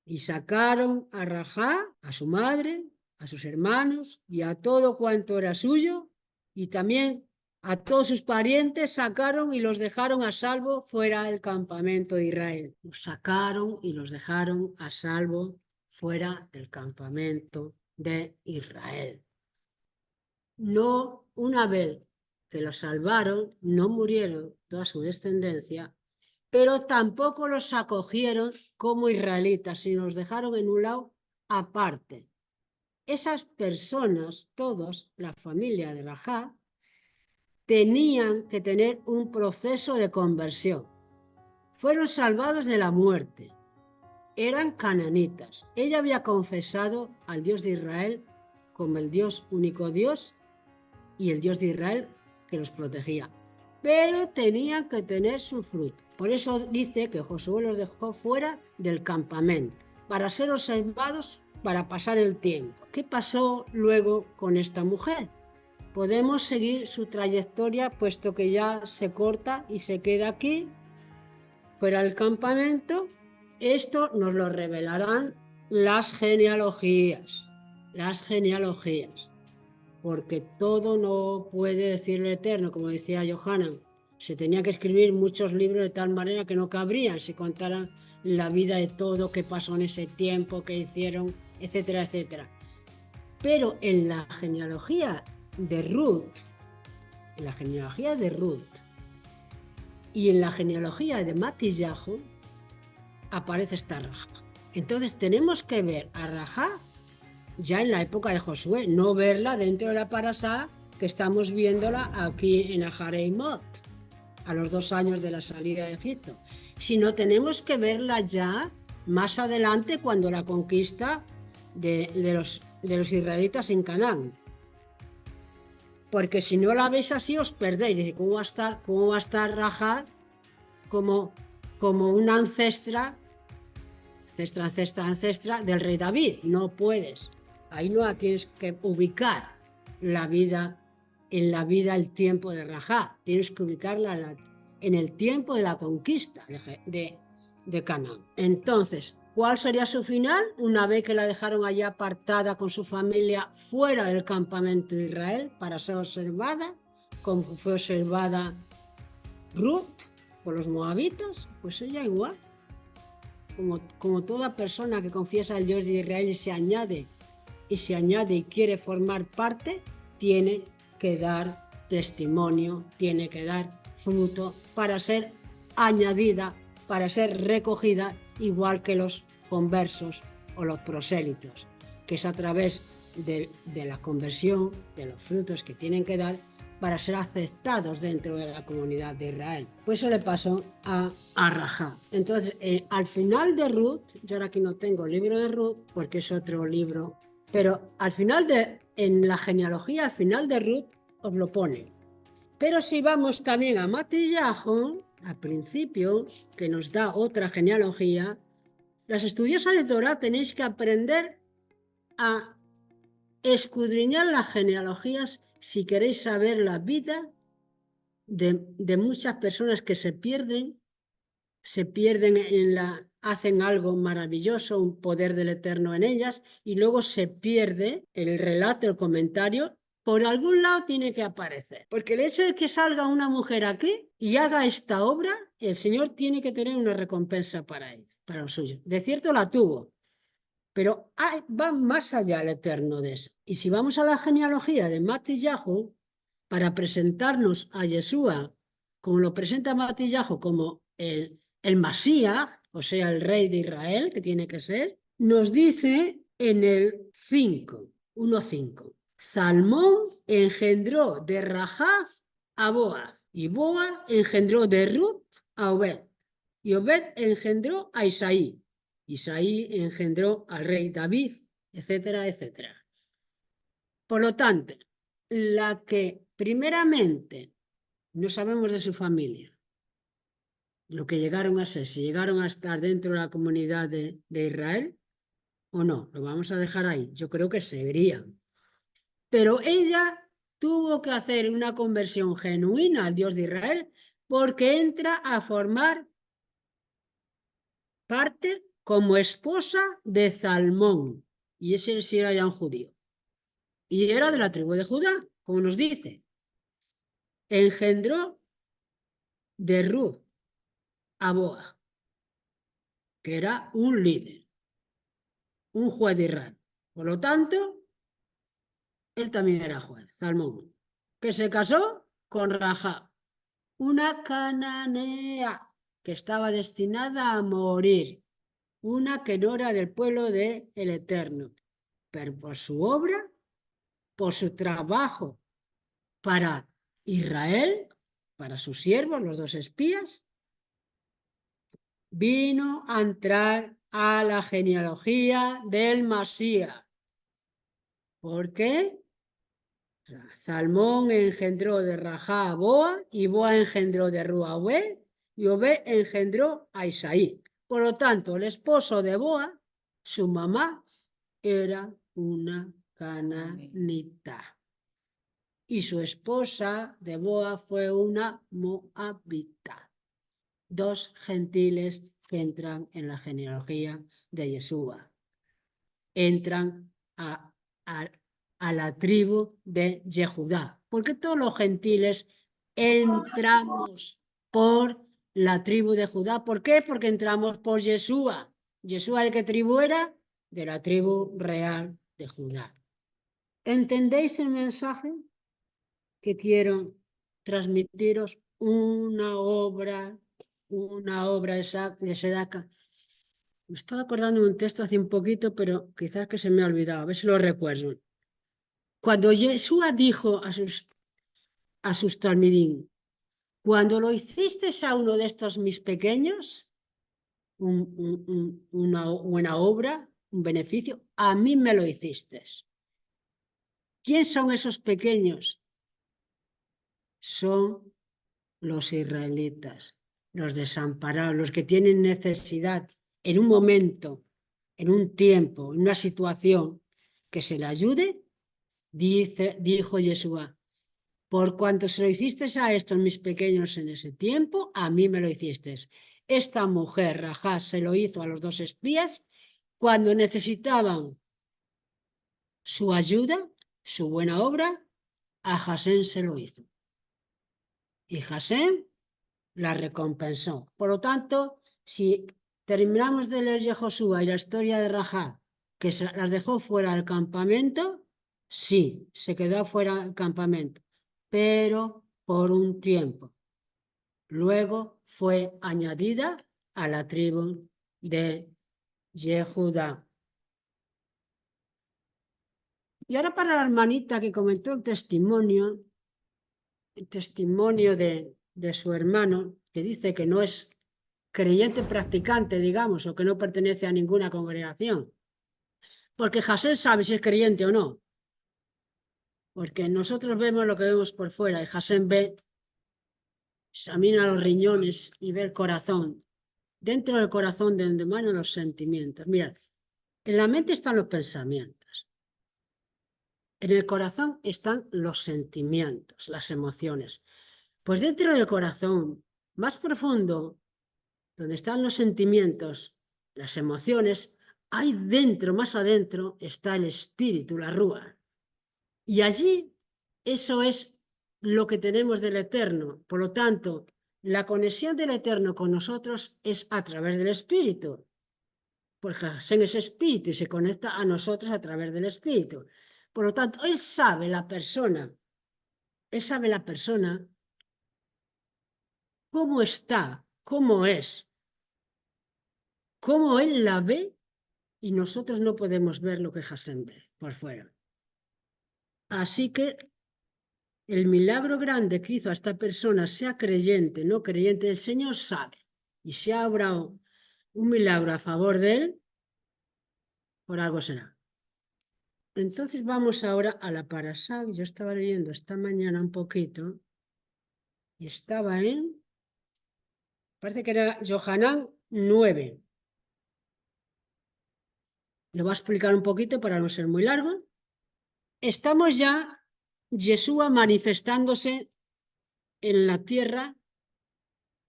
y sacaron a Rajá, a su madre, a sus hermanos y a todo cuanto era suyo, y también a todos sus parientes sacaron y los dejaron a salvo fuera del campamento de Israel. Los sacaron y los dejaron a salvo fuera del campamento de Israel. No, una vez que los salvaron, no murieron toda su descendencia, pero tampoco los acogieron como israelitas, sino los dejaron en un lado aparte. Esas personas, todos, la familia de Rajá, tenían que tener un proceso de conversión. Fueron salvados de la muerte. Eran cananitas. Ella había confesado al Dios de Israel como el Dios, único Dios, y el Dios de Israel que los protegía. Pero tenían que tener su fruto. Por eso dice que Josué los dejó fuera del campamento, para ser observados, para pasar el tiempo. ¿Qué pasó luego con esta mujer? Podemos seguir su trayectoria, puesto que ya se corta y se queda aquí, fuera del campamento. Esto nos lo revelarán las genealogías. Las genealogías. Porque todo no puede decir el Eterno, como decía Johanan. Se tenía que escribir muchos libros de tal manera que no cabrían si contaran la vida de todo, qué pasó en ese tiempo, qué hicieron, etcétera, etcétera. Pero en la genealogía de Ruth, y en la genealogía de Matillahu aparece esta Rajá. Entonces tenemos que ver a Rajá ya en la época de Josué, no verla dentro de la parasá que estamos viéndola aquí en Ahareimot, a los 2 años de la salida de Egipto, sino tenemos que verla ya más adelante, cuando la conquista de los israelitas en Canaán. Porque si no la veis así os perdéis. Dice, ¿cómo va a estar Rajá como una ancestra del rey David? No puedes. Ahí no la tienes que ubicar en la vida, el tiempo de Rajá. Tienes que ubicarla en el tiempo de la conquista de Canaán. Entonces, ¿cuál sería su final? Una vez que la dejaron allá apartada con su familia fuera del campamento de Israel para ser observada, como fue observada Ruth por los moabitas, pues ella igual. Como toda persona que confiesa al Dios de Israel y se añade y quiere formar parte, tiene que dar testimonio, tiene que dar fruto para ser añadida, para ser recogida, igual que los conversos o los prosélitos, que es a través de la conversión, de los frutos que tienen que dar para ser aceptados dentro de la comunidad de Israel. Pues eso le pasó a Rajá. Entonces, al final de Ruth, yo ahora aquí no tengo el libro de Ruth, porque es otro libro, pero en la genealogía, al final de Ruth, os lo pone. Pero si vamos también a Matillahu, al principio, que nos da otra genealogía, las estudiosas de Torah tenéis que aprender a escudriñar las genealogías si queréis saber la vida de muchas personas que se pierden hacen algo maravilloso, un poder del Eterno en ellas, y luego se pierde el relato, el comentario. Por algún lado tiene que aparecer, porque el hecho de que salga una mujer aquí y haga esta obra, el Señor tiene que tener una recompensa para él, para lo suyo. De cierto la tuvo, pero va más allá el Eterno de eso. Y si vamos a la genealogía de Matillahu, para presentarnos a Yeshua, como lo presenta Matillahu, como el Masías, o sea, el rey de Israel, que tiene que ser, nos dice en el 1:5, Salmón engendró de Rahab a Boaz, y Boaz engendró de Ruth a Obed, y Obed engendró a Isaí. Isaí engendró al rey David, etcétera, etcétera. Por lo tanto, la que primeramente no sabemos de su familia, lo que llegaron a ser, si llegaron a estar dentro de la comunidad de Israel o no. Lo vamos a dejar ahí. Yo creo que serían. Pero ella tuvo que hacer una conversión genuina al Dios de Israel porque entra a formar parte como esposa de Salmón. Y ese sí era ya un judío. Y era de la tribu de Judá, como nos dice. Engendró de Ruth a Boaz, que era un líder, un juez de Israel. Por lo tanto, él también era juez, Salmón, que se casó con Rahab, una cananea que estaba destinada a morir, una que no era del pueblo del Eterno, pero por su obra, por su trabajo para Israel, para sus siervos, los dos espías, vino a entrar a la genealogía del Masías. ¿Por qué? Salmón engendró de Rajá a Boa, y Boa engendró de Rú a Obed, y Obed engendró a Isaí. Por lo tanto, el esposo de Boa, su mamá, era una cananita. Y su esposa de Boa fue una moabita. Dos gentiles que entran en la genealogía de Yeshua. Entran a la tribu de Yehudá. Porque todos los gentiles entramos por la tribu de Judá. ¿Por qué? Porque entramos por Yeshua. ¿Yeshua de qué tribu era? De la tribu real de Judá. ¿Entendéis el mensaje que quiero transmitiros? Una obra de Sedaka. Me estaba acordando de un texto hace un poquito, pero quizás que se me ha olvidado. A ver si lo recuerdo. Cuando Yeshua dijo a sus talmidín, cuando lo hiciste a uno de estos mis pequeños, una buena obra, un beneficio, a mí me lo hiciste. ¿Quién son esos pequeños? Son los israelitas, los desamparados, los que tienen necesidad en un momento, en un tiempo, en una situación que se le ayude. Dijo Yeshua, por cuanto se lo hiciste a estos mis pequeños en ese tiempo, a mí me lo hiciste. Esta mujer, Rajá, se lo hizo a los dos espías cuando necesitaban su ayuda, su buena obra, a Jasén se lo hizo. Y Jasén la recompensó. Por lo tanto, si terminamos de leer Josué y la historia de Rajá, que las dejó fuera del campamento, sí, se quedó fuera del campamento, pero por un tiempo. Luego fue añadida a la tribu de Yehudá. Y ahora para la hermanita que comentó el testimonio de su hermano, que dice que no es creyente practicante, digamos, o que no pertenece a ninguna congregación. Porque Jasén sabe si es creyente o no. Porque nosotros vemos lo que vemos por fuera y Jasén ve, examina los riñones y ve el corazón. Dentro del corazón de donde emanan los sentimientos. Mirad, en la mente están los pensamientos. En el corazón están los sentimientos, las emociones. Pues dentro del corazón, más profundo, donde están los sentimientos, las emociones, ahí dentro, más adentro, está el espíritu, la rúa. Y allí, eso es lo que tenemos del Eterno. Por lo tanto, la conexión del Eterno con nosotros es a través del espíritu. Porque Hashem es espíritu y se conecta a nosotros a través del espíritu. Por lo tanto, él sabe la persona cómo está, cómo es, cómo él la ve, y nosotros no podemos ver lo que Hashem ve por fuera. Así que el milagro grande que hizo a esta persona, sea creyente, no creyente, el Señor sabe. Y si habrá un milagro a favor de él, por algo será. Entonces vamos ahora a la parashá. Yo estaba leyendo esta mañana un poquito y estaba en parece que era Yohanan 9. Lo voy a explicar un poquito para no ser muy largo. Estamos ya Yeshua manifestándose en la tierra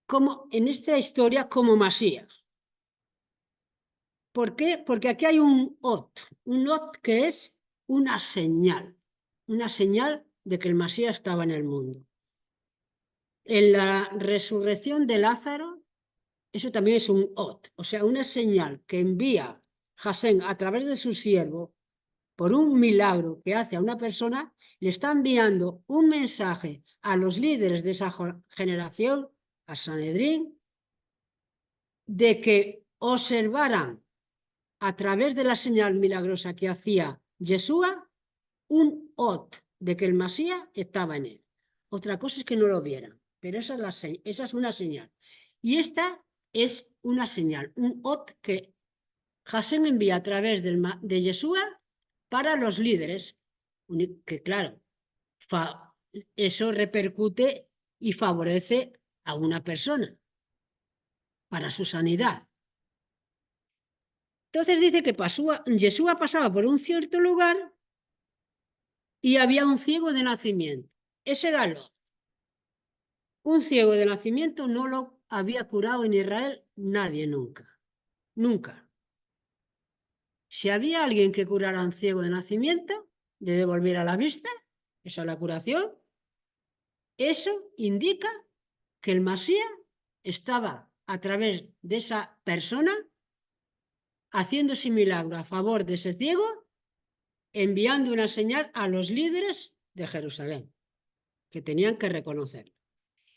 como en esta historia como Masías. ¿Por qué? Porque aquí hay un ot que es una señal de que el Masías estaba en el mundo. En la resurrección de Lázaro, eso también es un ot, o sea, una señal que envía Hasén a través de su siervo por un milagro que hace a una persona, le está enviando un mensaje a los líderes de esa generación, a Sanedrín, de que observaran a través de la señal milagrosa que hacía Yeshua un ot de que el Masías estaba en él. Otra cosa es que no lo vieran, pero esa es una señal. Y esta es una señal, un ot que Hashem envía a través de Yeshua para los líderes, que claro, eso repercute y favorece a una persona para su sanidad. Entonces dice que Yeshua pasaba por un cierto lugar y había un ciego de nacimiento. Ese era Lot. Un ciego de nacimiento no lo había curado en Israel nadie nunca. Nunca. Si había alguien que curara a un ciego de nacimiento, de devolver a la vista, esa es la curación, eso indica que el Masías estaba a través de esa persona haciéndose milagro a favor de ese ciego, enviando una señal a los líderes de Jerusalén, que tenían que reconocerlo.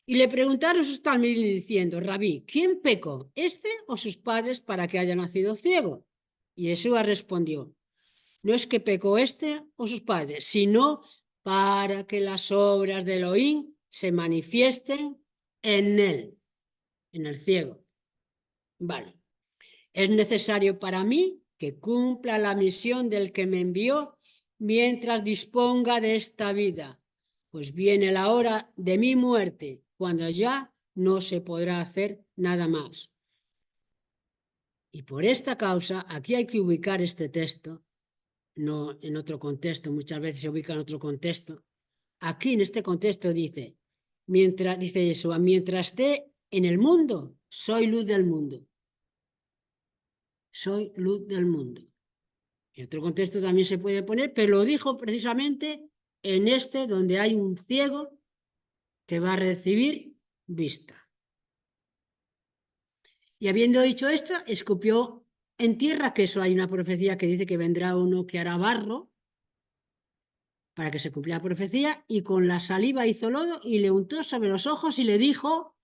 Y le preguntaron sus talmidim diciendo, Rabí, ¿quién pecó, este o sus padres para que haya nacido ciego? Y Jesús respondió, no es que pecó este o sus padres, sino para que las obras de Elohim se manifiesten en él, en el ciego. Vale. Es necesario para mí que cumpla la misión del que me envió mientras disponga de esta vida, pues viene la hora de mi muerte, cuando ya no se podrá hacer nada más. Y por esta causa, aquí hay que ubicar este texto, no en otro contexto, muchas veces se ubica en otro contexto. Aquí en este contexto dice Yeshua, mientras esté en el mundo, soy luz del mundo. Soy luz del mundo. En otro contexto también se puede poner, pero lo dijo precisamente en este donde hay un ciego que va a recibir vista. Y habiendo dicho esto, escupió en tierra, que eso hay una profecía que dice que vendrá uno que hará barro para que se cumpla la profecía, y con la saliva hizo lodo y le untó sobre los ojos y le dijo,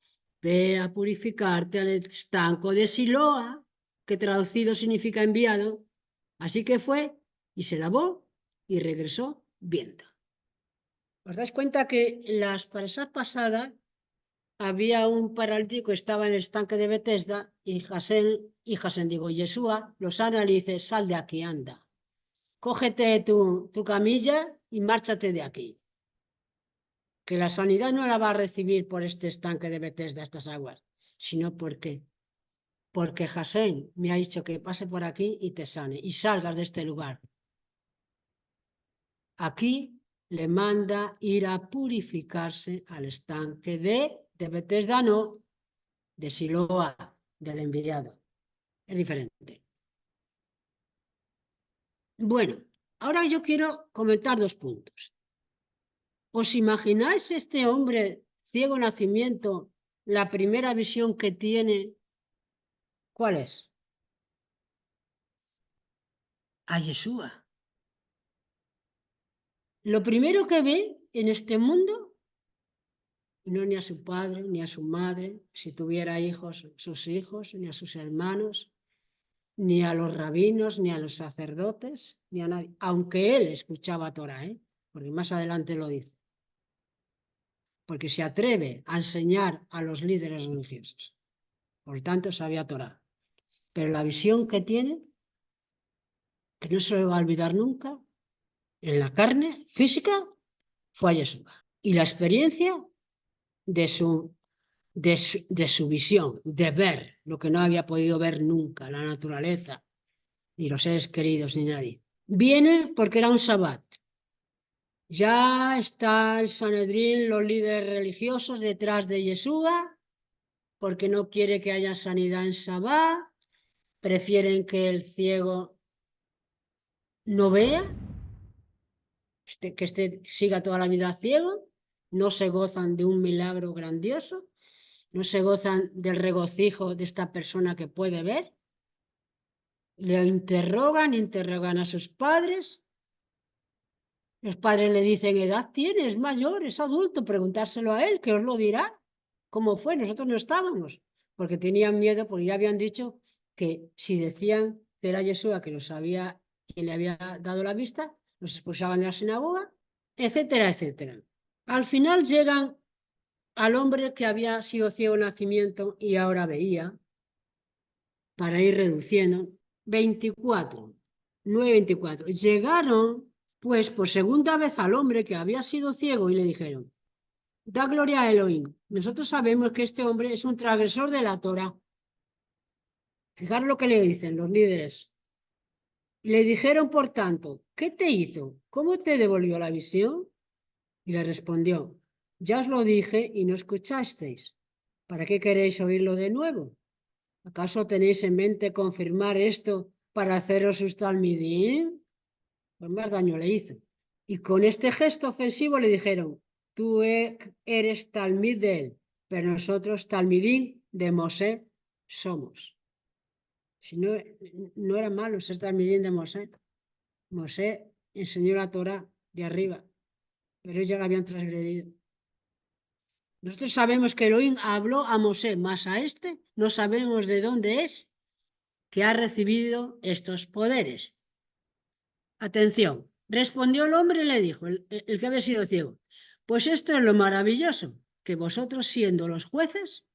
ve a purificarte al estanco de Siloa, que traducido significa enviado. Así que fue y se lavó y regresó viendo. ¿Os dais cuenta que la semana pasada había un paralítico que estaba en el estanque de Betesda y Yeshua lo sana y le dice, sal de aquí, anda. Cógete tu camilla y márchate de aquí. Que la sanidad no la va a recibir por este estanque de Betesda, estas aguas, sino porque Hasén me ha dicho que pase por aquí y te sane y salgas de este lugar. Aquí le manda ir a purificarse al estanque de Betesda, no, de Siloa, del enviado. Es diferente. Bueno, ahora yo quiero comentar 2 puntos. ¿Os imagináis este hombre ciego nacimiento, la primera visión que tiene? ¿Cuál es? A Yeshua. Lo primero que ve en este mundo, no ni a su padre, ni a su madre, si tuviera hijos, sus hijos, ni a sus hermanos, ni a los rabinos, ni a los sacerdotes, ni a nadie, aunque él escuchaba Torah, porque más adelante lo dice, porque se atreve a enseñar a los líderes religiosos, por tanto sabía Torah, pero la visión que tiene, que no se le va a olvidar nunca, en la carne física, fue a Yeshua, y la experiencia de su de su visión, de ver lo que no había podido ver nunca, la naturaleza, ni los seres queridos, ni nadie. Viene porque era un sabbat. Ya está el Sanedrín, los líderes religiosos detrás de Yeshua, porque no quiere que haya sanidad en sabbat, prefieren que el ciego no vea, que siga toda la vida ciego, no se gozan de un milagro grandioso, no se gozan del regocijo de esta persona que puede ver. Le interrogan a sus padres. Los padres le dicen, edad tiene, es mayor, es adulto, preguntárselo a él, que os lo dirá. ¿Cómo fue? Nosotros no estábamos, porque tenían miedo, porque ya habían dicho que si decían que era Yeshua, que los había, quien le había dado la vista, los expulsaban de la sinagoga, etcétera, etcétera. Al final llegan al hombre que había sido ciego de nacimiento y ahora veía, para ir reduciendo, 24, 9:24. Llegaron pues por segunda vez al hombre que había sido ciego y le dijeron, da gloria a Elohim. Nosotros sabemos que este hombre es un transgresor de la Torá. Fijaros lo que le dicen los líderes. Le dijeron, por tanto, ¿qué te hizo? ¿Cómo te devolvió la visión? Y le respondió, ya os lo dije y no escuchasteis. ¿Para qué queréis oírlo de nuevo? ¿Acaso tenéis en mente confirmar esto para haceros sus talmidim? Pues más daño le hizo. Y con este gesto ofensivo le dijeron, tú eres talmid de él, pero nosotros talmidim de Mosé somos. Si no, no era malo ser talmidim de Mosé. Mosé enseñó la Torá de arriba, pero ellos la habían transgredido. Nosotros sabemos que Elohim habló a Mosé, más a este no sabemos de dónde es que ha recibido estos poderes. Atención, respondió el hombre y le dijo, el que había sido ciego, pues esto es lo maravilloso, que vosotros siendo los jueces,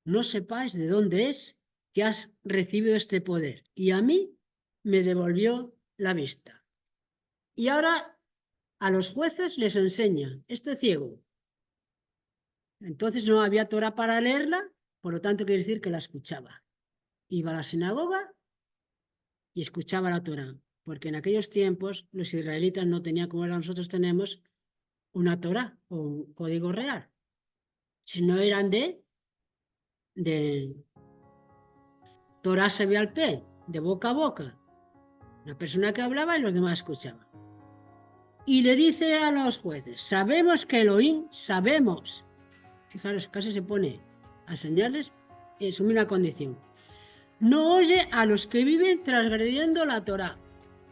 no sepáis de dónde es que has recibido este poder. Y a mí me devolvió la vista. Y ahora a los jueces les enseña, este ciego. Entonces no había Torá para leerla, por lo tanto quiere decir que la escuchaba. Iba a la sinagoga y escuchaba la Torá, porque en aquellos tiempos los israelitas no tenían, como ahora nosotros tenemos, una Torá o un código real, sino eran de Torá se ve al pie, de boca a boca, la persona que hablaba y los demás escuchaban. Y le dice a los jueces, sabemos que Elohim, sabemos, fijaros, casi se pone a enseñarles, es una condición, no oye a los que viven transgrediendo la Torá,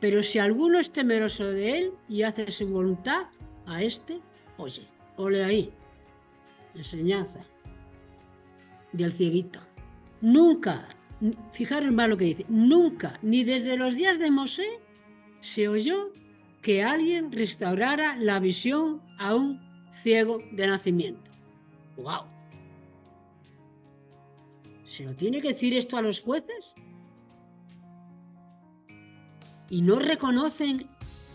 pero si alguno es temeroso de él y hace su voluntad, a este oye. Ole ahí, enseñanza del cieguito. Nunca, fijaros más lo que dice, nunca, ni desde los días de Mosé, se oyó que alguien restaurara la visión a un ciego de nacimiento. ¡Wow! ¿Se lo tiene que decir esto a los jueces? ¿Y no reconocen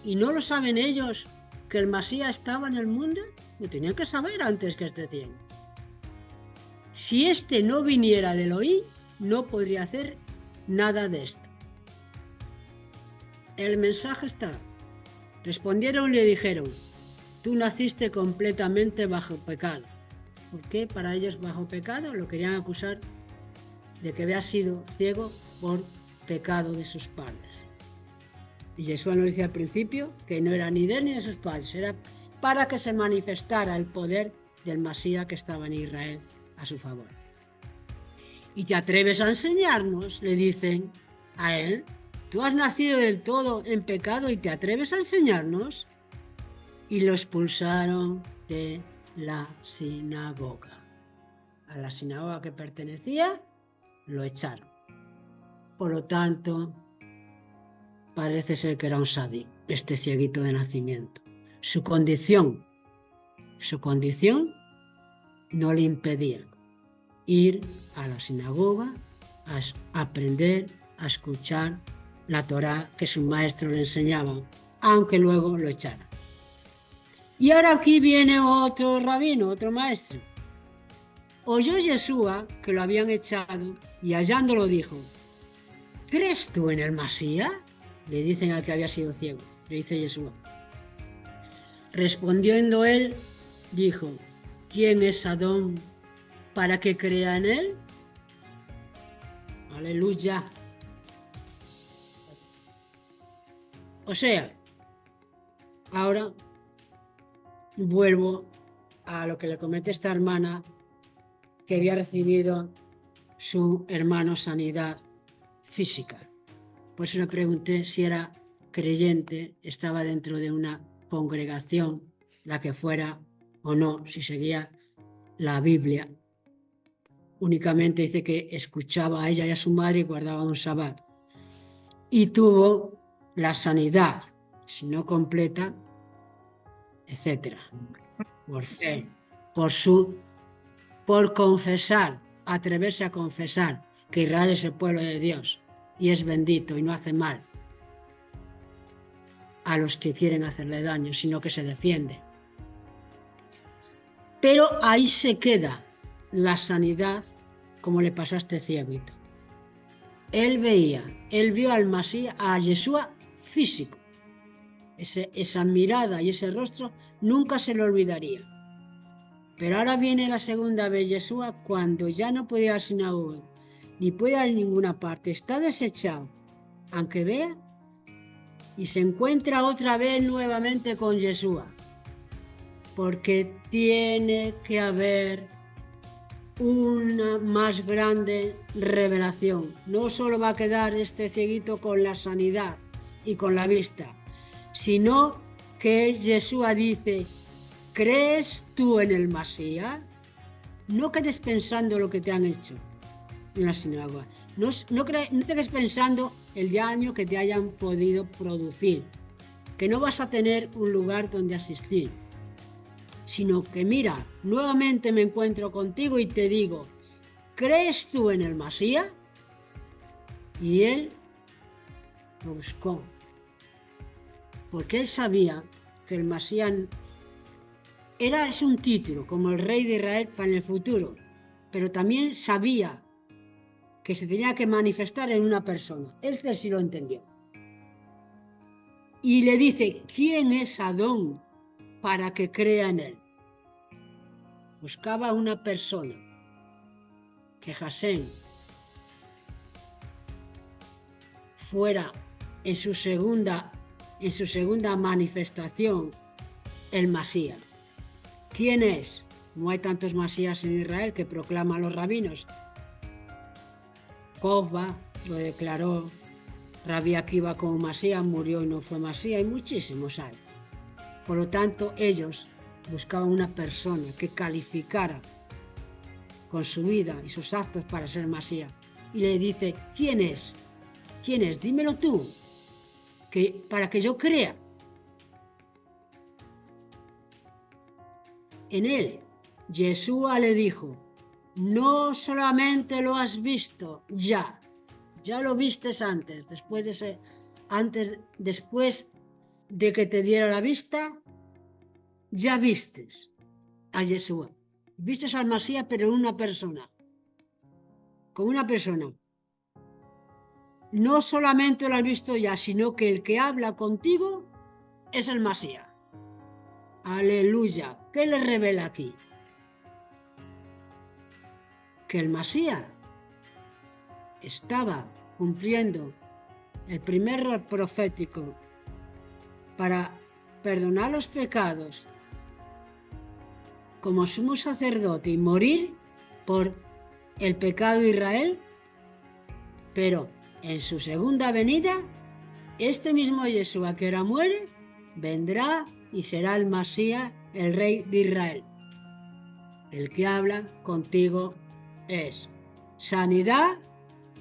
y no lo saben ellos que el Masías estaba en el mundo? Lo tenían que saber antes que este ciego. Si este no viniera de Elohim, no podría hacer nada de esto. El mensaje está. Respondieron y le dijeron, tú naciste completamente bajo pecado. ¿Por qué para ellos bajo pecado? Lo querían acusar de que había sido ciego por pecado de sus padres. Y Jesús nos decía al principio que no era ni de él ni de sus padres, era para que se manifestara el poder del Masías que estaba en Israel a su favor. ¿Y te atreves a enseñarnos? Le dicen a él. ¿Tú has nacido del todo en pecado y te atreves a enseñarnos? Y lo expulsaron de la sinagoga. A la sinagoga que pertenecía, lo echaron. Por lo tanto, parece ser que era un sadí, este cieguito de nacimiento. Su condición no le impedía ir a la sinagoga a aprender, a escuchar la Torá que su maestro le enseñaba, aunque luego lo echara. Y ahora aquí viene otro rabino, otro maestro, oyó Yeshua que lo habían echado y hallándolo dijo: ¿crees tú en el Masías? Le dicen al que había sido ciego, le dice Yeshua. Respondiendo él, dijo: ¿quién es Adón para que crea en él? Aleluya. O sea, ahora vuelvo a lo que le comete esta hermana, que había recibido su hermano sanidad física. Por eso le pregunté si era creyente, estaba dentro de una congregación, la que fuera o no, si seguía la Biblia. Únicamente dice que escuchaba a ella y a su madre y guardaba un sabbat. Y tuvo la sanidad, si no completa, etcétera, por fe, por confesar, atreverse a confesar que Israel es el pueblo de Dios y es bendito y no hace mal a los que quieren hacerle daño, sino que se defiende. Pero ahí se queda la sanidad, como le pasó a este cieguito. Él vio al Masías, a Yeshua físico. Esa mirada y ese rostro nunca se lo olvidaría. Pero ahora viene la segunda vez Yeshua, cuando ya no puede ir a la sinagoga, ni puede ir a ninguna parte, está desechado, aunque vea, y se encuentra otra vez nuevamente con Yeshua, porque tiene que haber una más grande revelación. No solo va a quedar este cieguito con la sanidad y con la vista, sino que Yeshua dice: ¿crees tú en el Masías? No quedes pensando lo que te han hecho en la sinagoga. No te quedes pensando el daño que te hayan podido producir, que no vas a tener un lugar donde asistir, sino que mira, nuevamente me encuentro contigo y te digo: ¿crees tú en el Masías? Y él lo buscó, porque él sabía que el Masías es un título, como el rey de Israel para el futuro, pero también sabía que se tenía que manifestar en una persona. Este sí lo entendió. Y le dice: ¿quién es Adón para que crea en él? Buscaba una persona que Hashem fuera en su segunda manifestación el Masías. ¿Quién es? No hay tantos Masías en Israel, que proclaman los rabinos. Kova lo declaró, Rabí Akiva como Masías, murió y no fue Masías, y muchísimos hay. Por lo tanto, ellos buscaban una persona que calificara con su vida y sus actos para ser Masías. Y le dice: ¿quién es? ¿Quién es? Dímelo tú, para que yo crea en él. Yeshua le dijo: no solamente lo has visto, ya lo vistes antes, después de que te diera la vista, ya vistes a Yeshua. Vistes al Masías, pero en una persona, con una persona. No solamente lo has visto ya, sino que el que habla contigo es el Masías. Aleluya. ¿Qué le revela aquí? Que el Masías estaba cumpliendo el primer rol profético para perdonar los pecados como sumo sacerdote y morir por el pecado de Israel, pero en su segunda venida, este mismo Yeshua que ahora muere, vendrá y será el Masías, el rey de Israel. El que habla contigo es sanidad,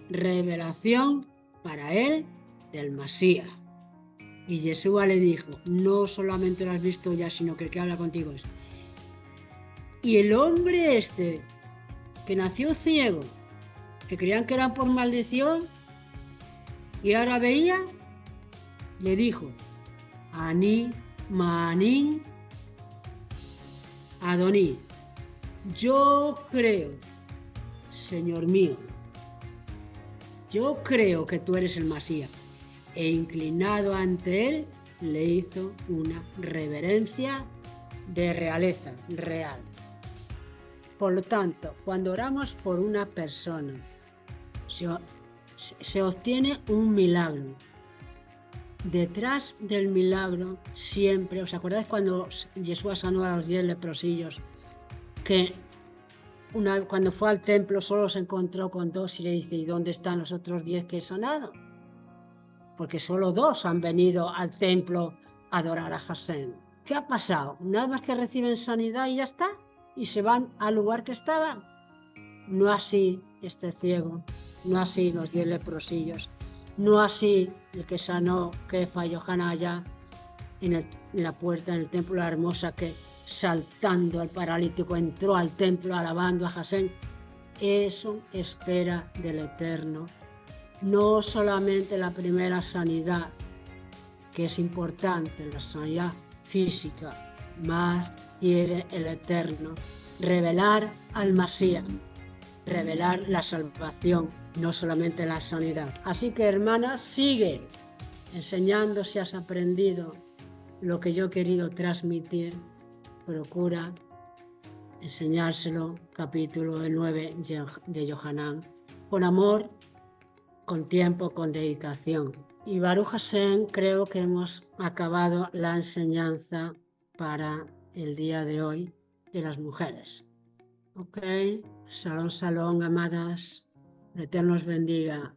revelación para él del Masías. Y Yeshua le dijo: no solamente lo has visto ya, sino que el que habla contigo es. Y el hombre este, que nació ciego, que creían que era por maldición, y ahora veía, le dijo: Ani, Maanín, Adoní. Yo creo, Señor mío, yo creo que tú eres el Masías. E inclinado ante él, le hizo una reverencia de realeza, real. Por lo tanto, cuando oramos por una persona, se obtiene un milagro. Detrás del milagro siempre, ¿os acordáis cuando Jesús sanó a los 10 leprosillos? Que cuando fue al templo solo se encontró con 2 y le dice, ¿y dónde están los otros 10 que he sanado? Porque solo 2 han venido al templo a adorar a Hashem. ¿Qué ha pasado? Nada más que reciben sanidad y ya está, y se van al lugar que estaban. No así este ciego, no así los 10 leprosillos, no así el que sanó Kefa y Yohanan allá en la puerta del templo, la hermosa, que saltando al paralítico entró al templo alabando a Hashem. Eso espera del Eterno. No solamente la primera sanidad, que es importante, la sanidad física, más quiere el Eterno revelar al Masías, revelar la salvación, no solamente la sanidad. Así que, hermana, sigue enseñando si has aprendido lo que yo he querido transmitir. Procura enseñárselo, capítulo 9 de Yohanan, con amor, con tiempo, con dedicación. Y Baruch Hashem, creo que hemos acabado la enseñanza para el día de hoy de las mujeres. Ok, salón, amadas, el Eterno os bendiga.